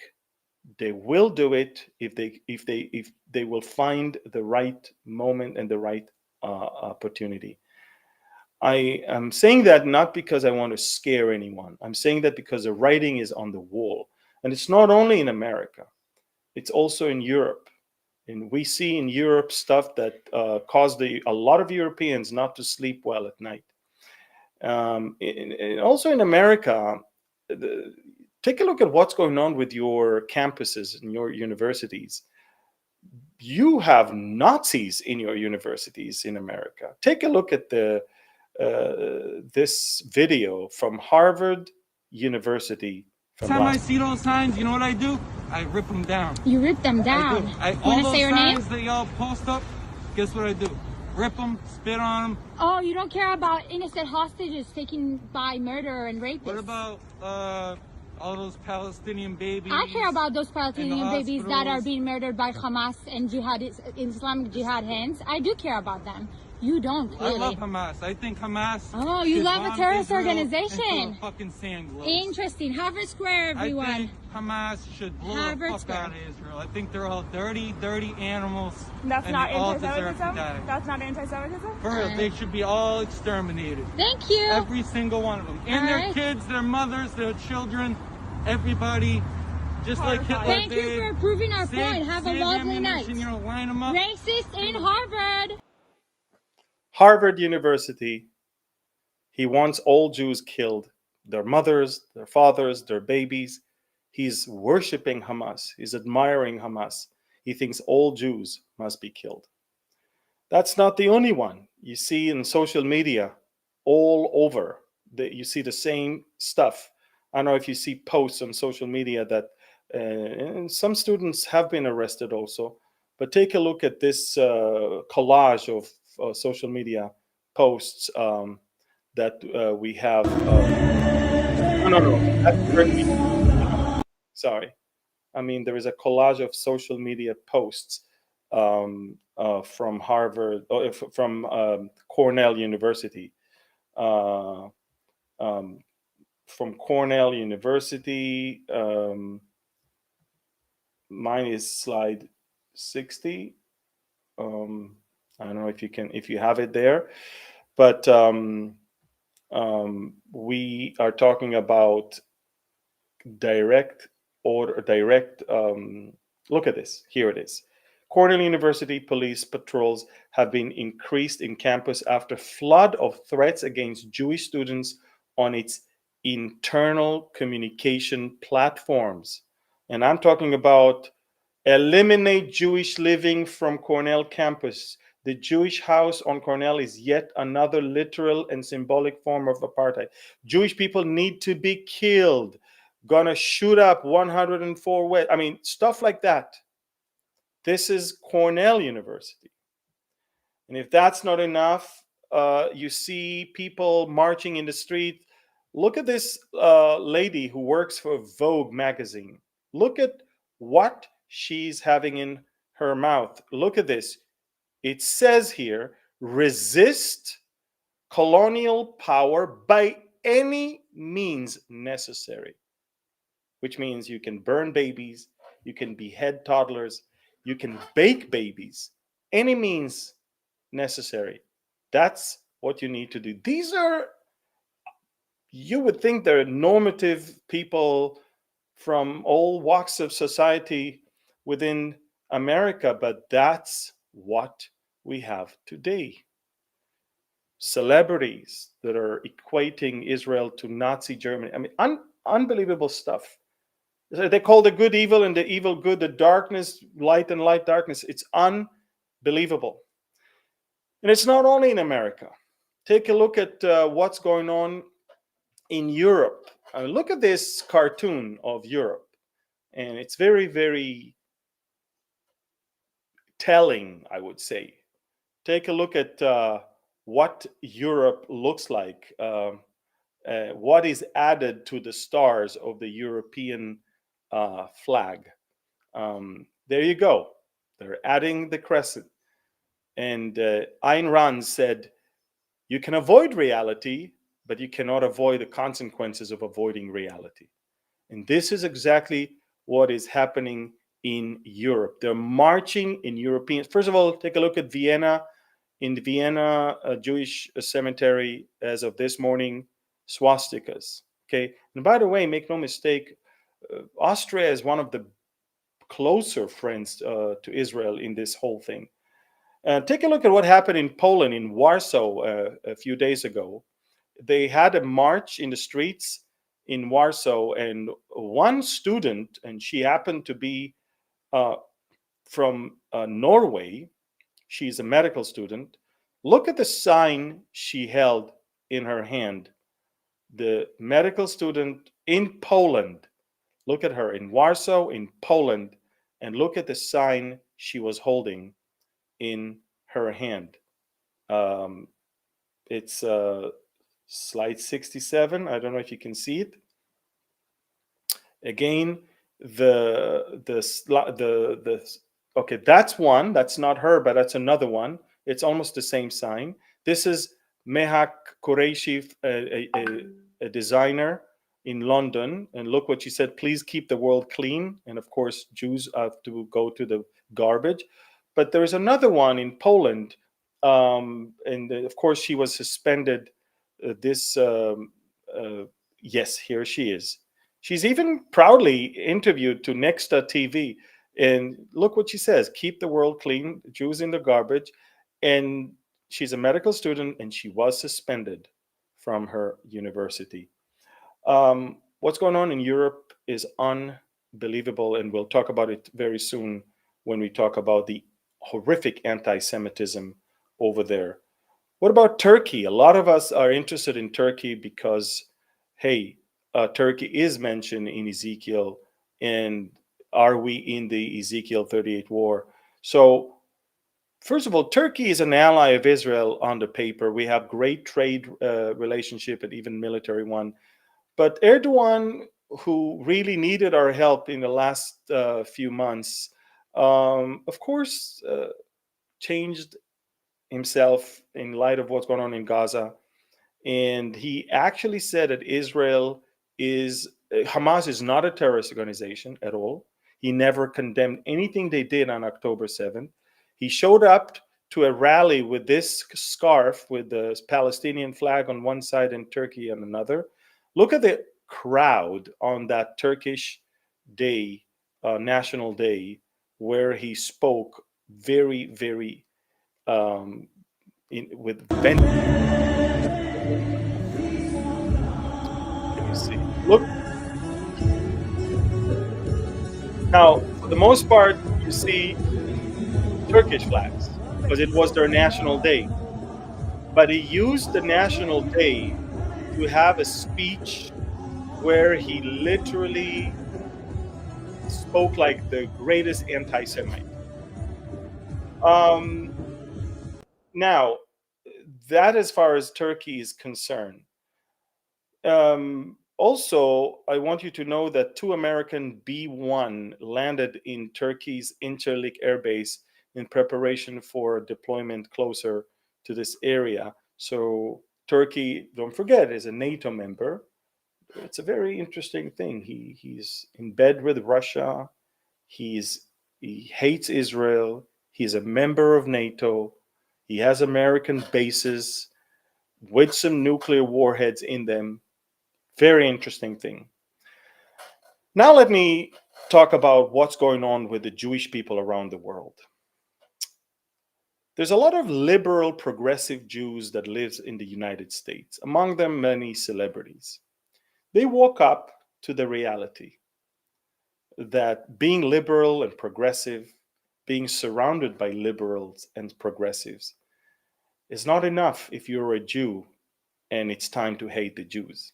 they will do it if they will find the right moment and the right opportunity. I am saying that not because I want to scare anyone. I'm saying that because the writing is on the wall. And it's not only in America, it's also in Europe. And we see in Europe stuff that caused a lot of Europeans not to sleep well at night. Also in America, take a look at what's going on with your campuses and your universities. You have Nazis in your universities in America. Take a look at this video from Harvard University. Every time I see those signs, you know what I do? I rip them down. You rip them down? All those signs that y'all post up, guess what I do? Rip them, spit on them. Oh, you don't care about innocent hostages taken by murder and rapists? What about all those Palestinian babies? I care about those Palestinian babies that are being murdered by Hamas and Islamic Jihad hands. I do care about them. You don't, clearly. I love Hamas. I think Hamas. Oh, you love a terrorist organization. A fucking sand globe. Interesting. Harvard Square, everyone. I think Hamas should blow the fuck out of Israel. I think they're all dirty, dirty animals. That's not anti-Semitism? That's not anti-Semitism? For real, they should be all exterminated. Thank you. Every single one of them. And their kids, their mothers, their children, everybody. Just like Hitler Thank you for proving our point. Have a lovely night. You know, line them up. Racist in Harvard. Harvard University. He wants all Jews killed, their mothers, their fathers, their babies. He's worshiping Hamas. He's admiring Hamas. He thinks all Jews must be killed. That's not the only one. You see in social media all over, you see the same stuff. I don't know if you see posts on social media that, and some students have been arrested also, but take a look at this collage of social media posts that we have. Sorry. I mean, there is a collage of social media posts from Harvard, from Cornell University. From Cornell University, mine is slide 60. I don't know if you have it there, but we are talking about direct order, look at this. Here it is. Cornell University police patrols have been increased in campus after flood of threats against Jewish students on its internal communication platforms. And I'm talking about eliminate Jewish living from Cornell campus. The Jewish house on Cornell is yet another literal and symbolic form of apartheid. Jewish people need to be killed. Gonna shoot up 104 West. I mean, stuff like that. This is Cornell University. And if that's not enough, you see people marching in the street. Look at this lady who works for Vogue magazine. Look at what she's having in her mouth. Look at this. It says here, resist colonial power by any means necessary, which means you can burn babies, you can behead toddlers, you can bake babies, any means necessary. That's what you need to do. These are, you would think they're normative people from all walks of society within America, but that's what we have today. Celebrities that are equating Israel to Nazi Germany. I mean, unbelievable stuff. They call the good evil and the evil good, the darkness light and light darkness. It's unbelievable. And it's not only in America. Take a look at what's going on in Europe. Look at this cartoon of Europe, and it's very, very telling, I would say. Take a look at what Europe looks like. What is added to the stars of the European flag. There you go. They're adding the crescent. And Ayn Rand said, you can avoid reality, but you cannot avoid the consequences of avoiding reality. And this is exactly what is happening in Europe. They're marching in European. First of all, take a look at Vienna. In the Vienna Jewish cemetery, as of this morning, swastikas. Okay. And by the way, make no mistake, Austria is one of the closer friends to Israel in this whole thing. Take a look at what happened in Poland, in Warsaw, a few days ago. They had a march in the streets in Warsaw, and one student, and she happened to be from Norway, she's a medical student. Look at the sign she held in her hand. The medical student in Poland. Look at her in Warsaw, in Poland, and look at the sign she was holding in her hand. It's slide 67. I don't know if you can see it. Again, okay, that's one. That's not her, but that's another one. It's almost the same sign. This is Mehak Qureshi, a designer in London, and look what she said: please keep the world clean. And of course, Jews have to go to the garbage. But there's another one in Poland, and of course she was suspended. Yes, here she is. She's even proudly interviewed to Nexta TV, and look what she says: keep the world clean, Jews in the garbage. And she's a medical student, and she was suspended from her university. What's going on in Europe is unbelievable, and we'll talk about it very soon when we talk about the horrific anti-Semitism over there. What about Turkey? A lot of us are interested in Turkey because, hey, Turkey is mentioned in Ezekiel, and are we in the Ezekiel 38 war? So, first of all, Turkey is an ally of Israel on the paper. We have great trade relationship and even military one. But Erdogan, who really needed our help in the last few months, of course, changed himself in light of what's going on in Gaza. And he actually said that Hamas is not a terrorist organization at all. He never condemned anything they did on October 7th. He showed up to a rally with this scarf with the Palestinian flag on one side and Turkey on another. Look at the crowd on that Turkish day, National Day, where he spoke very, very with vent. Can you see? Look. Now, for the most part, you see Turkish flags because it was their national day. But he used the national day to have a speech where he literally spoke like the greatest anti-Semite. Now, that as far as Turkey is concerned. Also, I want you to know that 2 American B-1 landed in Turkey's Incirlik Air Base in preparation for deployment closer to this area. So Turkey, don't forget, is a NATO member. It's a very interesting thing. He's in bed with Russia. He hates Israel. He's a member of NATO. He has American bases with some nuclear warheads in them. Very interesting thing. Now let me talk about what's going on with the Jewish people around the world. There's a lot of liberal, progressive Jews that live in the United States, among them many celebrities. They woke up to the reality that being liberal and progressive, being surrounded by liberals and progressives, is not enough if you're a Jew and it's time to hate the Jews.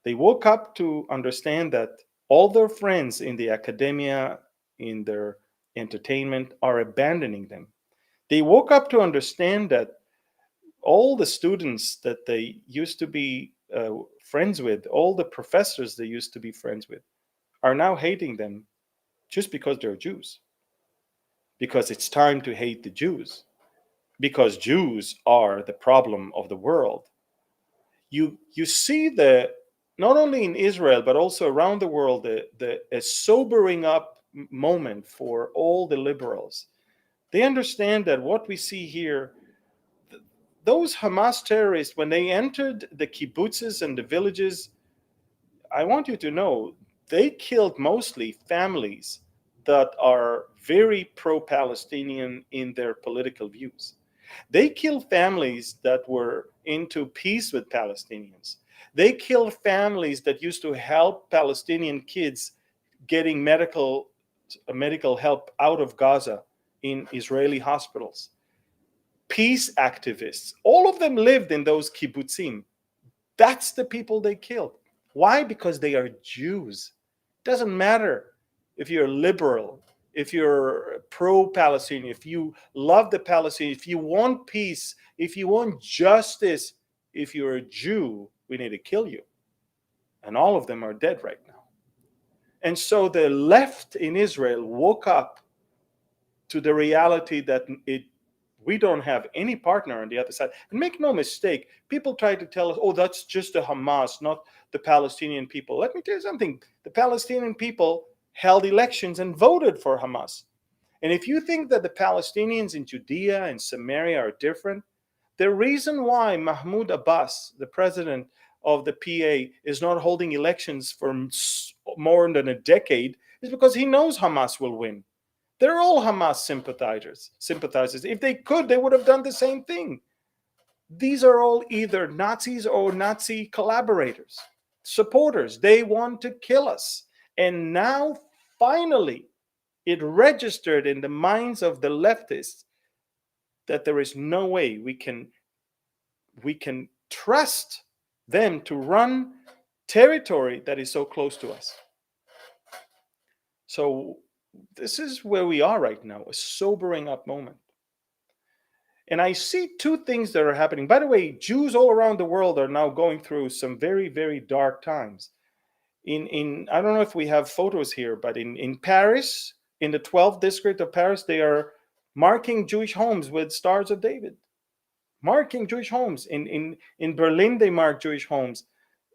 They woke up to understand that all their friends in the academia, in their entertainment, are abandoning them. They woke up to understand that all the students that they used to be friends with, all the professors they used to be friends with, are now hating them just because they're Jews. Because it's time to hate the Jews. Because Jews are the problem of the world. You see the, not only in Israel but also around the world, a sobering up moment for all the liberals. They understand that what we see here, those Hamas terrorists, when they entered the kibbutzes and the villages, I want you to know, they killed mostly families that are very pro-Palestinian in their political views. They killed families that were into peace with Palestinians. They killed families that used to help Palestinian kids getting medical help out of Gaza in Israeli hospitals. Peace activists, all of them lived in those kibbutzim. That's the people they killed. Why? Because they are Jews. Doesn't matter if you're liberal, if you're pro-Palestinian, if you love the Palestinians, if you want peace, if you want justice, if you're a Jew, we need to kill you. And all of them are dead right now. And so the left in Israel woke up to the reality that we don't have any partner on the other side. And make no mistake, people try to tell us, oh, that's just the Hamas, not the Palestinian people. Let me tell you something. The Palestinian people held elections and voted for Hamas. And if you think that the Palestinians in Judea and Samaria are different, the reason why Mahmoud Abbas, the president of the PA, is not holding elections for more than a decade is because he knows Hamas will win. They're all Hamas sympathizers. If they could, they would have done the same thing. These are all either Nazis or Nazi collaborators, supporters. They want to kill us. And now, finally, it registered in the minds of the leftists that there is no way we can trust them to run territory that is so close to us. So this is where we are right now, a sobering up moment. And I see two things that are happening. By the way, Jews all around the world are now going through some very, very dark times. In I don't know if we have photos here, but in Paris, in the 12th district of Paris, they are marking Jewish homes with Stars of David. Marking Jewish homes. In Berlin, they mark Jewish homes.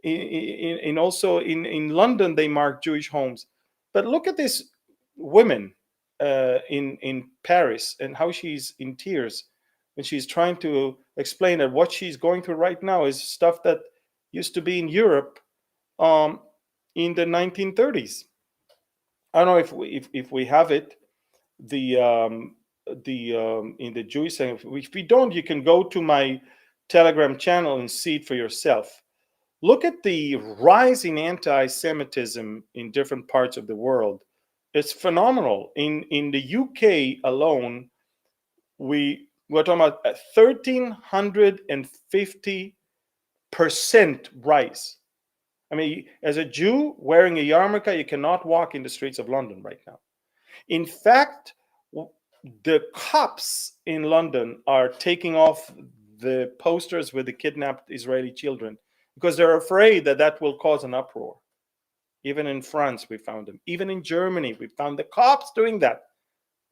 Also in London, they mark Jewish homes. But look at this woman in Paris and how she's in tears when she's trying to explain that what she's going through right now is stuff that used to be in Europe in the 1930s. I don't know if we have it, in the Jewish thing. If we don't, you can go to my Telegram channel and see it for yourself. Look at the rise in anti-Semitism in different parts of the world. It's phenomenal. In the UK alone, we're talking about a 1,350% rise. I mean, as a Jew wearing a yarmulke, you cannot walk in the streets of London right now. In fact, the cops in London are taking off the posters with the kidnapped Israeli children because they're afraid that that will cause an uproar. Even in France, we found them. Even in Germany, we found the cops doing that,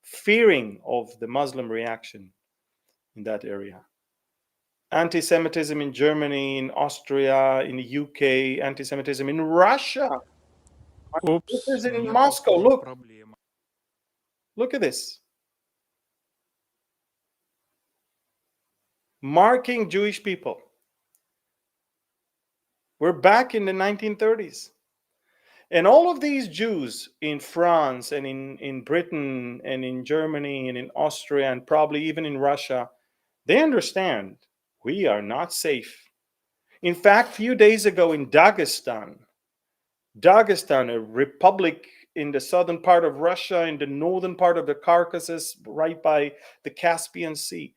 fearing of the Muslim reaction in that area. Anti-Semitism in Germany, in Austria, in the UK, anti-Semitism in Russia. This is in Moscow. Look at this. Marking Jewish people. We're back in the 1930s. And all of these Jews in France and in Britain and in Germany and in Austria and probably even in Russia, they understand we are not safe. In fact, a few days ago in Dagestan, a republic in the southern part of Russia, in the northern part of the Caucasus, right by the Caspian Sea,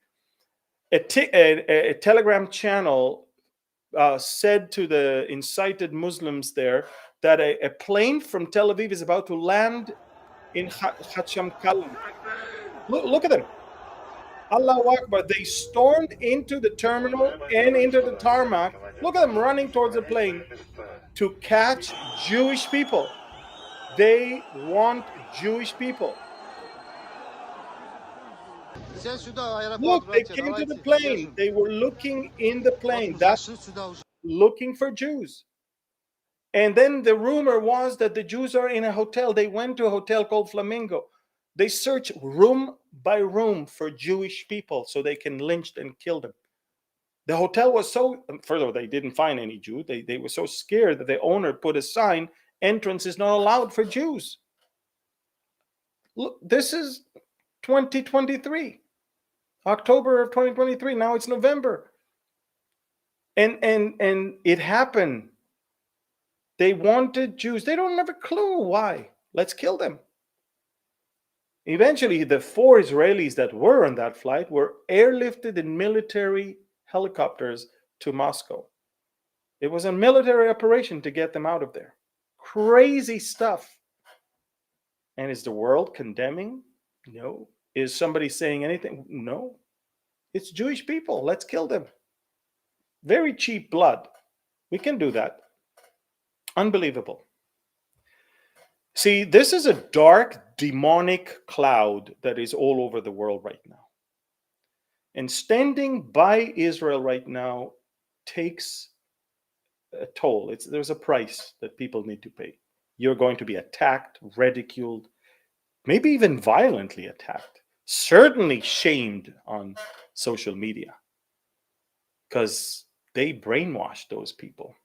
a Telegram channel said to the incited Muslims there that a plane from Tel Aviv is about to land in Hachamkalan. Look at them. Allahu Akbar. They stormed into the terminal and into the tarmac. Look at them running towards the plane to catch Jewish people. They want Jewish people. Look, they came to the plane. They were looking in the plane. That's looking for Jews. And then the rumor was that the Jews are in a hotel. They went to a hotel called Flamingo. They searched room by room for Jewish people so they can lynch and kill them. The hotel was so, further, they didn't find any Jew. They were so scared that the owner put a sign, entrance is not allowed for Jews. Look, this is 2023, October of 2023. Now it's November. And it happened. They wanted Jews. They don't have a clue why. Let's kill them. Eventually, the 4 Israelis that were on that flight were airlifted in military helicopters to Moscow. It was a military operation to get them out of there. Crazy stuff. And is the world condemning? No. Is somebody saying anything? No. It's Jewish people. Let's kill them. Very cheap blood. We can do that. Unbelievable. See, this is a dark, demonic cloud that is all over the world right now. And standing by Israel right now takes a toll. There's a price that people need to pay. You're going to be attacked, ridiculed, maybe even violently attacked, certainly shamed on social media, because they brainwashed those people.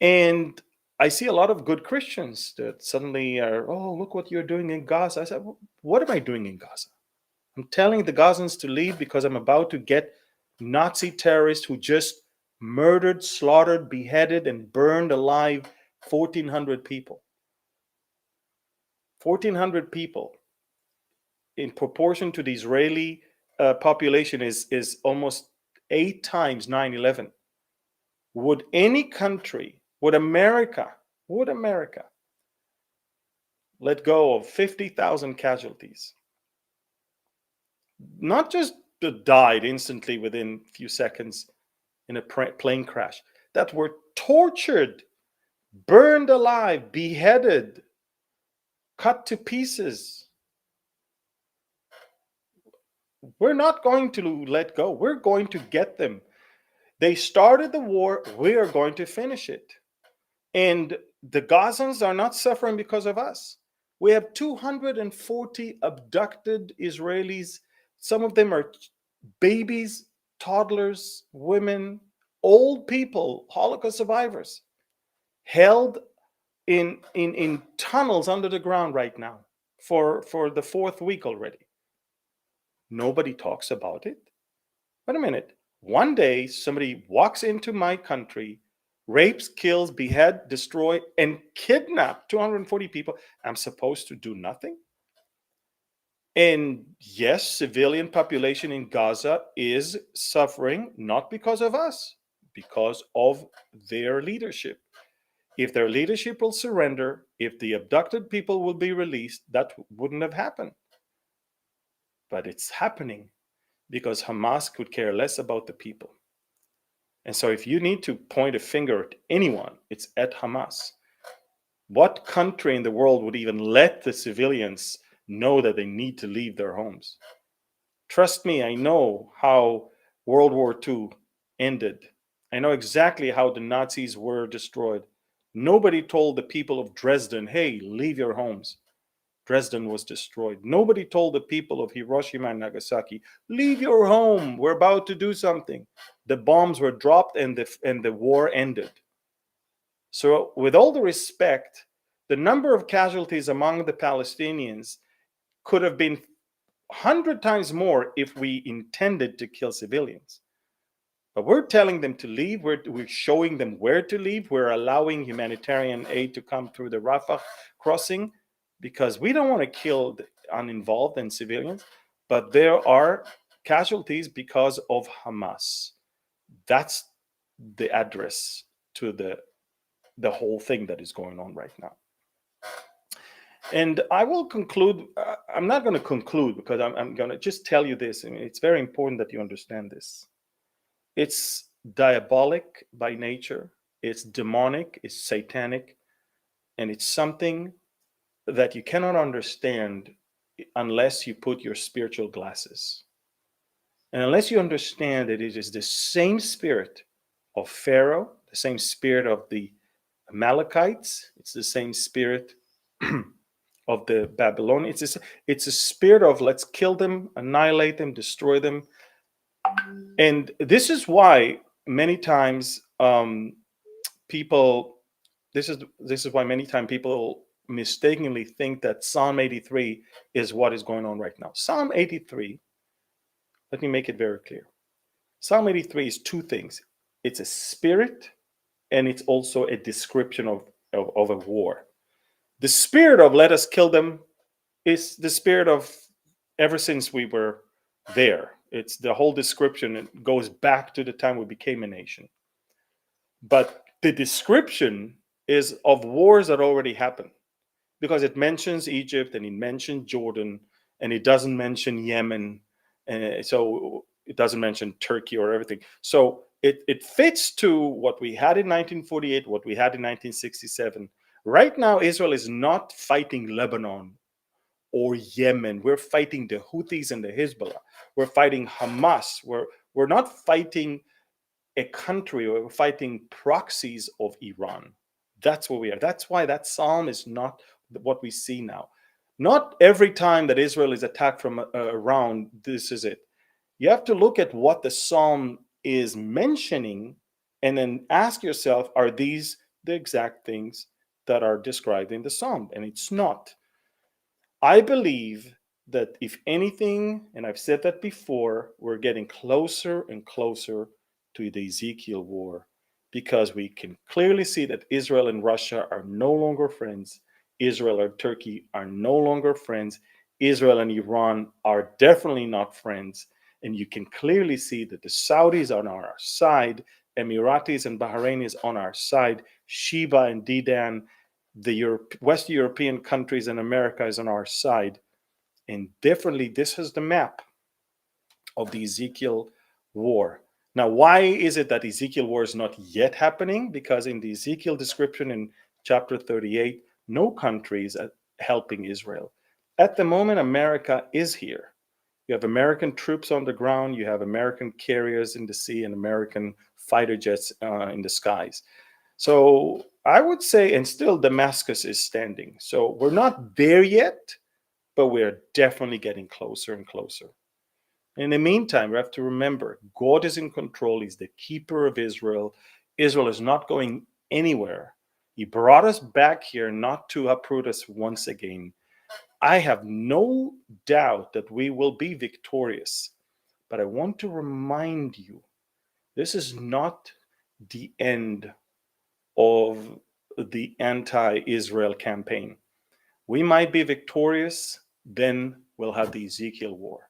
And I see a lot of good Christians that suddenly are, oh, look what you're doing in Gaza. I said, what am I doing in Gaza? I'm telling the Gazans to leave because I'm about to get Nazi terrorists who just murdered, slaughtered, beheaded, and burned alive 1,400 people. 1,400 people in proportion to the Israeli population is almost 8 times 9/11. Would any country, would America let go of 50,000 casualties? Not just that died instantly within a few seconds in a plane crash, that were tortured, burned alive, beheaded, cut to pieces. We're not going to let go. We're going to get them. They started the war. We are going to finish it. And the Gazans are not suffering because of us. We have 240 abducted Israelis. Some of them are babies, toddlers, women, old people, Holocaust survivors, held in tunnels under the ground right now for the 4th week already. Nobody talks about it. Wait a minute. One day, somebody walks into my country, rapes, kills, behead, destroy, and kidnap 240 people. I'm supposed to do nothing? And yes, civilian population in Gaza is suffering, not because of us, because of their leadership. If their leadership will surrender, if the abducted people will be released, that wouldn't have happened. But it's happening because Hamas could care less about the people. And so if you need to point a finger at anyone, it's at Hamas. What country in the world would even let the civilians know that they need to leave their homes? Trust me, I know how World War II ended. I know exactly how the Nazis were destroyed. Nobody told the people of Dresden, hey, leave your homes. Dresden was destroyed. Nobody told the people of Hiroshima and Nagasaki, leave your home, we're about to do something. The bombs were dropped and the war ended. So with all the respect, the number of casualties among the Palestinians could have been 100 times more if we intended to kill civilians. But we're telling them to leave. We're showing them where to leave. We're allowing humanitarian aid to come through the Rafah crossing because we don't want to kill the uninvolved and civilians. But there are casualties because of Hamas. That's the address to the whole thing that is going on right now. And I will conclude. I'm not going to conclude because I'm going to just tell you this. I mean, it's very important that you understand this. It's diabolic by nature. It's demonic. It's satanic. And it's something that you cannot understand unless you put your spiritual glasses. And unless you understand that it is the same spirit of Pharaoh, the same spirit of the Amalekites, it's the same spirit of the Babylonians. It's a spirit of let's kill them, annihilate them, destroy them. And this is why many times people, this is why many times people mistakenly think that Psalm 83 is what is going on right now. Psalm 83, let me make it very clear. Psalm 83 is two things. It's a spirit and it's also a description of a war. The spirit of let us kill them is the spirit of ever since we were there. It's the whole description. It goes back to the time we became a nation. But the description is of wars that already happened, because it mentions Egypt and it mentions Jordan and it doesn't mention Yemen. And so it doesn't mention Turkey or everything. So it fits to what we had in 1948, what we had in 1967. Right now, Israel is not fighting Lebanon or Yemen. We're fighting the Houthis and the Hezbollah. We're fighting Hamas. We're not fighting a country. We're fighting proxies of Iran. That's where we are. That's why that psalm is not what we see now. Not every time that Israel is attacked from around, this is it. You have to look at what the psalm is mentioning and then ask yourself, are these the exact things that are described in the psalm? And it's not. I believe that if anything, and I've said that before, we're getting closer and closer to the Ezekiel war, because we can clearly see that Israel and Russia are no longer friends. Israel and Turkey are no longer friends. Israel and Iran are definitely not friends. And you can clearly see that the Saudis are on our side, Emiratis and Bahrainis on our side, Sheba and Dedan, the West European countries and America is on our side. And definitely this is the map of the Ezekiel war. Now, why is it that Ezekiel war is not yet happening? Because in the Ezekiel description in chapter 38, no country is helping Israel. At the moment, America is here. You have American troops on the ground, you have American carriers in the sea, and American fighter jets in the skies. So I would say, and still Damascus is standing. So we're not there yet, but we're definitely getting closer and closer. In the meantime, we have to remember, God is in control. He's the keeper of Israel. Israel is not going anywhere. He brought us back here not to uproot us once again. I have no doubt that we will be victorious. But I want to remind you, this is not the end of the anti-Israel campaign. We might be victorious, then we'll have the Ezekiel war.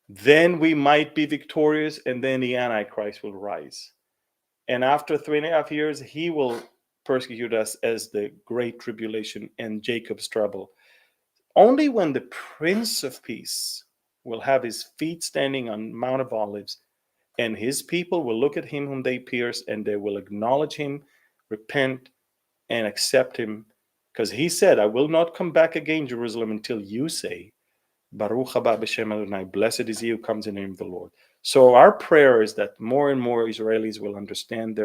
Then we might be victorious, and then the Antichrist will rise. And after 3.5 years, he will persecute us as the great tribulation and Jacob's trouble. Only when the Prince of Peace will have his feet standing on Mount of Olives, and his people will look at him whom they pierced, and they will acknowledge him, repent, and accept him. Because he said, I will not come back again, Jerusalem, until you say, Baruch haba b'shem Adonai, blessed is he who comes in the name of the Lord. So our prayer is that more and more Israelis will understand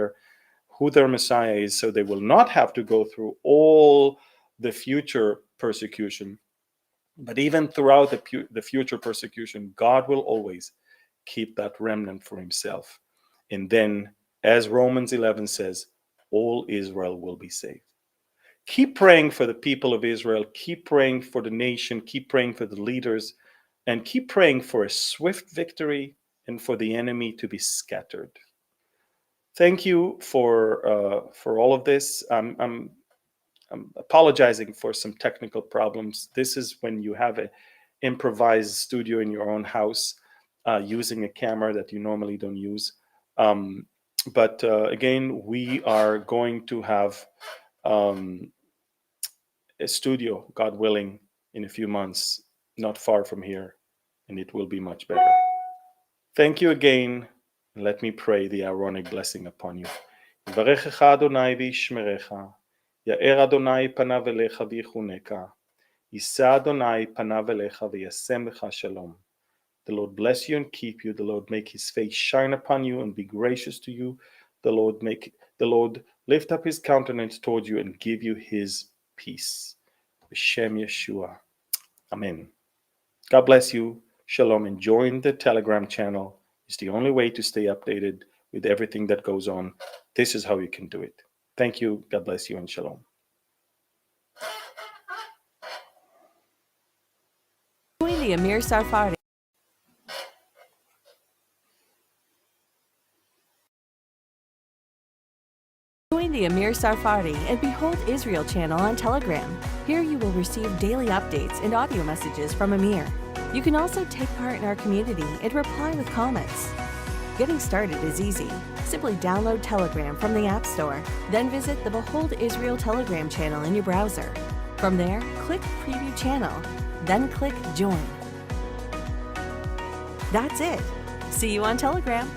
who their Messiah is, so they will not have to go through all the future persecution. But even throughout the future persecution, God will always keep that remnant for himself. And then, as Romans 11 says, all Israel will be saved. Keep praying for the people of Israel. Keep praying for the nation. Keep praying for the leaders. And keep praying for a swift victory and for the enemy to be scattered. Thank you for all of this. I'm apologizing for some technical problems. This is when you have an improvised studio in your own house using a camera that you normally don't use. But again, we are going to have a studio, God willing, in a few months, not far from here, and it will be much better. Thank you again. Let me pray the Aaronic blessing upon you. יברכך אדוני וישמרך, יאר אדוני פניו אליך ויחונך, יישא אדוני פניו אליך וישם לך שלום. The Lord bless you and keep you. The Lord make his face shine upon you and be gracious to you. The Lord lift up his countenance toward you and give you his peace. B'Shem Yeshua. Amen. God bless you. Shalom. And join the Telegram channel. It's the only way to stay updated with everything that goes on. This is how you can do it. Thank you. God bless you and shalom. Join the Amir Tsarfati. Join the Amir Tsarfati and Behold Israel channel on Telegram. Here you will receive daily updates and audio messages from Amir. You can also take part in our community and reply with comments. Getting started is easy. Simply download Telegram from the App Store, then visit the Behold Israel Telegram channel in your browser. From there, click Preview Channel, then click Join. That's it. See you on Telegram.